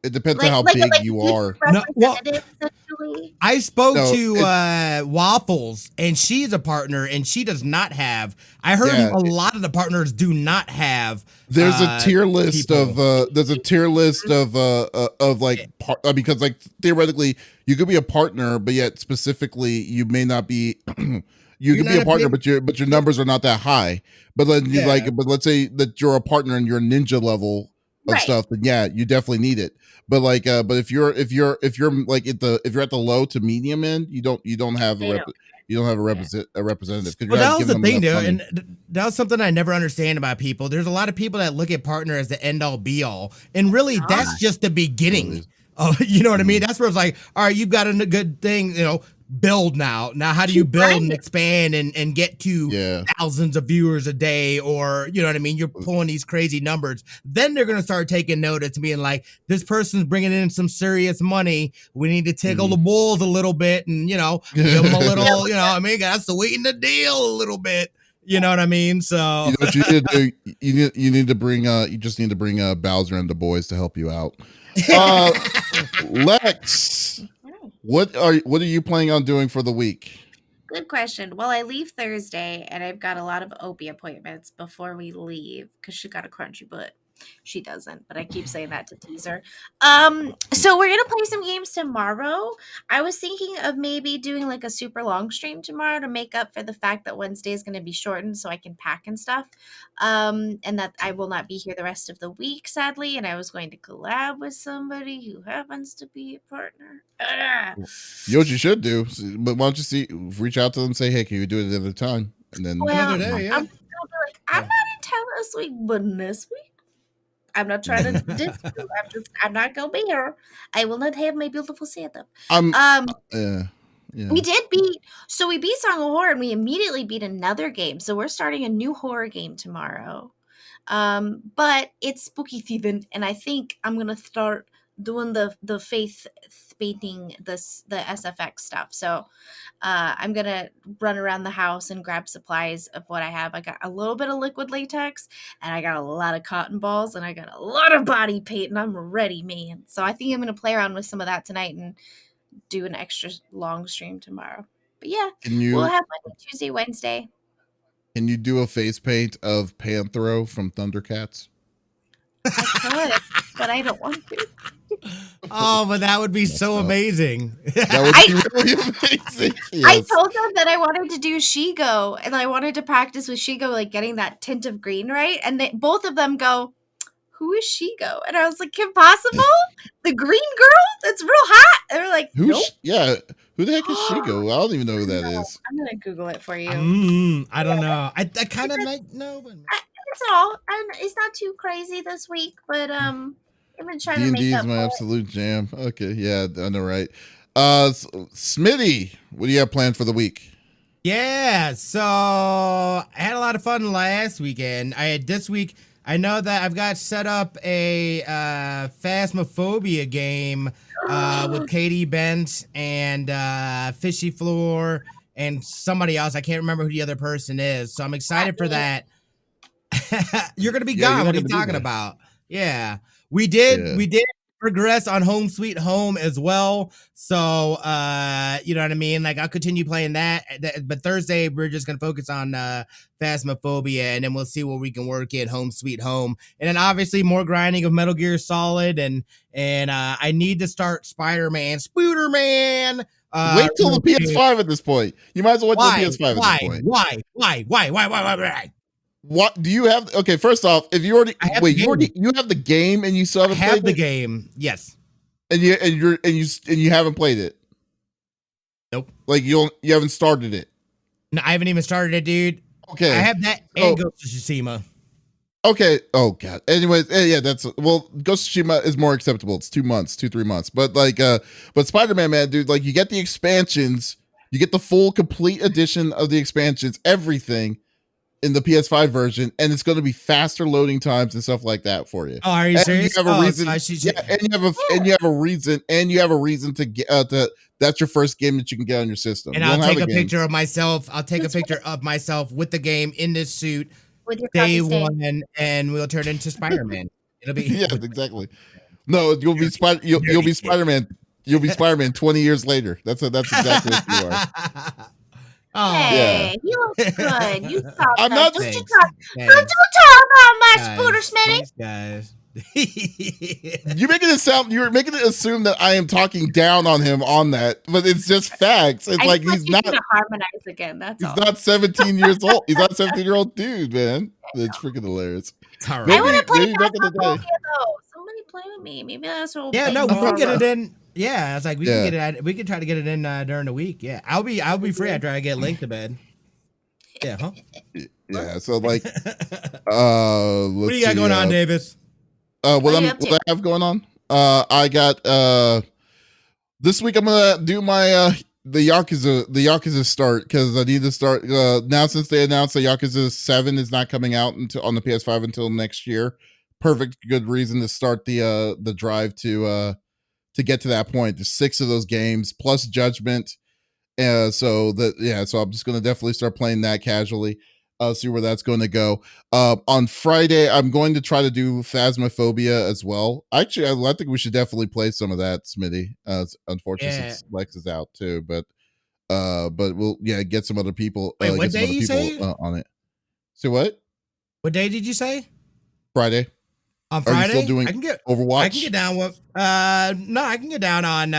It depends on like how like big like you youth are. No, well, representative essentially? I spoke No, to Waffles, and she's a partner, and she does not have. I heard yeah, a lot of the partners do not have there's a tier list people. of like because like theoretically you could be a partner, but yet specifically you may not be. You You're could be not a a partner, big, but your numbers are not that high. But then you yeah, like, but let's say that you're a partner and you're ninja level of Right. stuff, then yeah, you definitely need it. But like, but if you're like if you're at the low to medium end, you don't have They don't. you don't have Yeah. a representative because well, you're not that was giving the them thing, enough dude, money. and that was something I never understand about people. There's a lot of people that look at partner as the end all be all, and really, Not. that's just the It really beginning. is. You know what I mean? Mhm. That's where it's like, all right, you've got a good thing, build now. Now, how do you Keep build and grinding. expand and get to Yeah. thousands of viewers a day, or you know what I mean? You're pulling these crazy numbers. Then they're gonna start taking notice and being like, this person's bringing in some serious money. We need to tickle the bulls a little bit, and give them a little, I mean, gotta sweeten the deal a little bit. You know what I mean? So You know what you need to do? You need to bring you just need to bring Bowser and the boys to help you out. Lex, Oh, what are you planning on doing for the week? good question. Well, I leave Thursday and I've got a lot of Opie appointments before we leave because she got a crunchy butt. She doesn't, but I keep saying that to tease her. So we're gonna play some games tomorrow. I was thinking of maybe doing like a super long stream tomorrow to make up for the fact that Wednesday is gonna be shortened so I can pack and stuff. And that I will not be here the rest of the week, sadly. And I was going to collab with somebody who happens to be a partner. Ugh. You know what you should do? But why don't you reach out to them, say, hey, can you do it another time? And then Well, another day, I'm yeah. still like, I'm not in town this week, but next week, I'm not trying to diss you. I'm not gonna be here. I will not have my beautiful Santa. I'm Um, yeah. we did beat, so we beat Song of Horror, and we immediately beat another game. So we're starting a new horror game tomorrow. But it's spooky thieving, and I think I'm gonna start doing the faith painting the SFX stuff. So I'm gonna run around the house and grab supplies of what I have. I got a little bit of liquid latex, and I got a lot of cotton balls, and I got a lot of body paint, and I'm ready, man. So I think I'm gonna play around with some of that tonight and do an extra long stream tomorrow. But yeah, Can we'll you have Monday, Tuesday, Wednesday. do a face paint of Panthro from Thundercats? I could, but I don't want to. Oh, but that would be Messed so up. amazing. That would I be really amazing. I Yes. told them that I wanted to do Shigo, and I wanted to practice with Shigo, like getting that tint of green right. And both of them go, "Who is Shigo?" And I was like, "Kim Possible, the green girl that's real hot." And they're like, "Nope." Yeah, who the heck is Shigo? I don't even know who that No, is. I'm gonna Google it for you. I don't know. I kind of like no, but That's all. And it's not too crazy this week, but I've been trying to D&D make is up my for it. absolute jam. Okay, yeah, I know, right? Smitty, what do you have planned for the week? yeah. So I had a lot of fun last weekend. I had this week. I know that I've got set up a Phasmophobia game with Katie Bent and Fishy Floor and somebody else. I can't remember who the other person is. So I'm excited for that. You're gonna be gone. What are you talking about? Yeah. We did progress on Home Sweet Home as well. So you know what I mean? Like I'll continue playing that. But Thursday we're just gonna focus on Phasmophobia, and then we'll see what we can work in Home Sweet Home. And then obviously more grinding of Metal Gear Solid, and I need to start Spider-Man. Spooderman. Wait till the PS5 at this point. You might as well wait till the PS5 at this point. Why? What do you have? Okay, first off, if you already you have the game and you still haven't played the game. Yes. And you haven't played it. Nope. Like you haven't started it. No, I haven't even started it, dude. Okay. I have that and Ghost of Tsushima. Okay. Oh god. Anyways, yeah, Ghost of Tsushima is more acceptable. It's 2 months, 2-3 months. But but Spider-Man, man, dude, like you get the expansions, you get the full complete edition of the expansions, everything in the PS5 version, and it's going to be faster loading times and stuff like that for you. Oh, are you serious? You have a reason. And you have a reason to get that's your first game that you can get on your system. And I'll take a picture of myself. I'll take a picture of myself with the game in this suit with your day one, and we'll turn into Spider-Man. It'll be exactly. No, you'll be Spider-Man. You'll be Spider-Man 20 years later. That's exactly what you are. Oh, hey, you look good. You talk. I'm not. Don't you talk about my Spooder, Smitty? Guys, you're making it assume that I am talking down on him on that, but it's just facts. It's like he's not gonna harmonize again. That's he's not 17 years old. He's not a 17-year-old dude, man. It's freaking hilarious. All right. I want to play Phasmophobia though. Somebody play with me. Maybe that's what. Yeah, no, we can get it in. Yeah, it's like we can get it. We can try to get it in during the week. Yeah, I'll be free after I get Link to bed. Yeah, huh? Yeah. So like, what do you got going on, Davis? What I have going on? I got this week. I'm gonna do my the Yakuza start because I need to start now since they announced that Yakuza 7 is not coming out until on the PS5 until next year. Perfect, good reason to start the drive to get to that point. There's 6 of those games plus Judgment. So I'm just going to definitely start playing that casually. See where that's going to go. On Friday, I'm going to try to do Phasmophobia as well. Actually, I think we should definitely play some of that, Smitty. Unfortunately, since Lex is out too, but we'll get some other people. Wait, what day you say on it? So what? What day did you say? Friday. On Friday, are you still doing Overwatch? I can get down with. No, I can get down on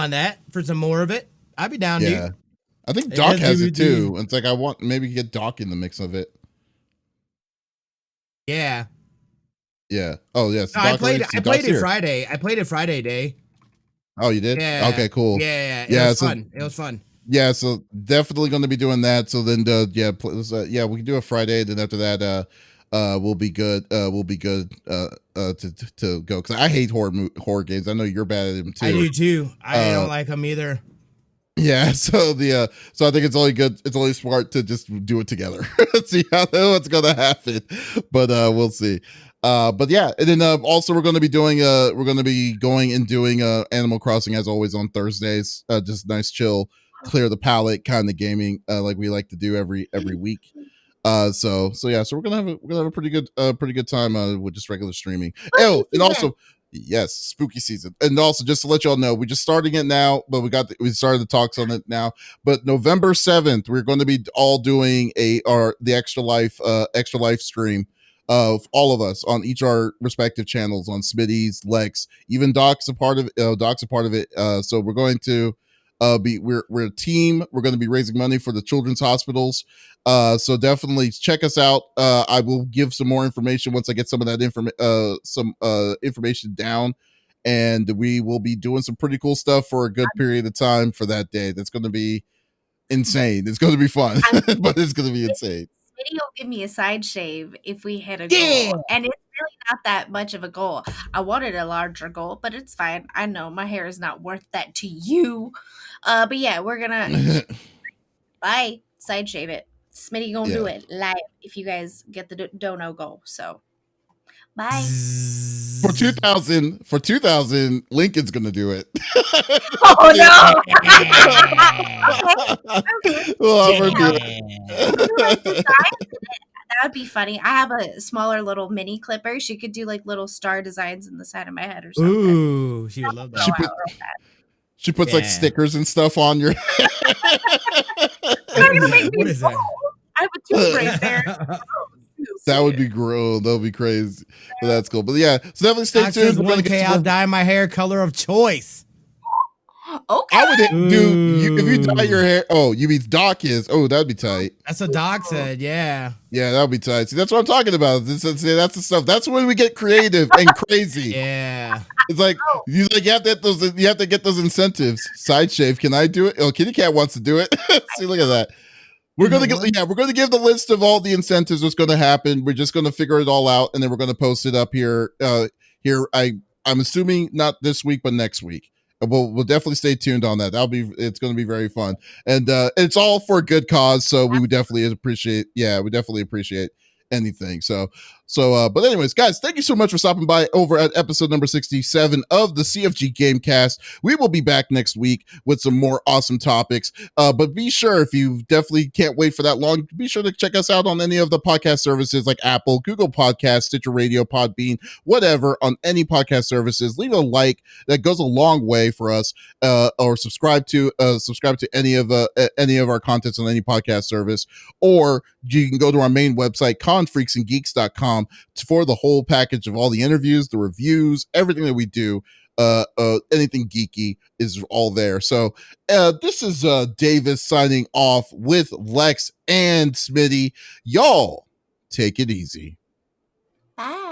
that for some more of it. I'd be down, dude. I think Doc has it too. It's like I want maybe get Doc in the mix of it. Yeah. Yeah. Oh yes. No, I played it Friday. I played it Friday day. Oh, you did? Yeah. Okay. Cool. Yeah. It was fun. It was fun. Yeah. So definitely going to be doing that. So then, we can do a Friday. Then after that, we'll be good. We'll be good to go because I hate horror games. I know you're bad at them too. I do too. I don't like them either. Yeah, so so I think it's only good. It's only smart to just do it together. See what's gonna happen, but we'll see. But yeah, and then also we're gonna be going and doing Animal Crossing as always on Thursdays. Just nice, chill, clear the palate kind of gaming, like we like to do every week. So we're gonna have a pretty good time with just regular streaming. Oh, and also. Yes, spooky season. And also just to let y'all know, we're just starting it now, but we started the talks on it now. But November 7th, we're going to be all doing the extra life stream of all of us on each our respective channels on Smitty's, Lex, even Doc's a part of it. So we're going to we're a team. We're going to be raising money for the children's hospitals. So definitely check us out. I will give some more information once I get some of that information down, and we will be doing some pretty cool stuff for a good period of time for that day. That's going to be insane. It's going to be fun, but it's going to be insane. Smitty will give me a side shave if we hit a goal, and it's really not that much of a goal. I wanted a larger goal, but it's fine. I know my hair is not worth that to you. But yeah, we're gonna side shave it. Smitty gonna do it live if you guys get the dono goal. So Bye. For 2000, Lincoln's gonna do it. Oh no! We'll have her do That would be funny. I have a smaller little mini clipper. She could do like little star designs in the side of my head or something. Ooh, she would love She, that. she puts like Yeah. stickers and stuff on your. They're gonna make me What is that? I have a tooth right there. That would be gross. That would be crazy. But that's cool. But yeah, so definitely stay Not tuned. just We're gonna 1K, get I'll some. dye my hair color of choice. Okay. I would do if you dye your hair. Oh, you mean Doc is? Oh, that'd be tight. That's what Doc said. Yeah. Yeah, that'd be tight. See, that's what I'm talking about. That's the stuff. That's when we get creative and crazy. Yeah. It's like you have to get those. You have to get those incentives. Side shave. Can I do it? Oh, Kitty Cat wants to do it. See, look at that. We're gonna give the list of all the incentives. What's going to happen? We're just going to figure it all out, and then we're going to post it up here. I'm assuming not this week, but next week. We'll definitely stay tuned on that. It's going to be very fun, and it's all for a good cause. So we would definitely appreciate. Yeah, we definitely appreciate anything. But anyways, guys, thank you so much for stopping by over at episode number 67 of the CFG Gamecast. We will be back next week with some more awesome topics. But be sure, if you definitely can't wait for that long, be sure to check us out on any of the podcast services like Apple, Google Podcasts, Stitcher Radio, Podbean, whatever, on any podcast services. Leave a like. That goes a long way for us. Or subscribe to any of our contents on any podcast service, or you can go to our main website, confreaksandgeeks.com, for the whole package of all the interviews, the reviews, everything that we do. Anything geeky is all there. So this is Davis signing off with Lex and Smitty. Y'all take it easy. Bye.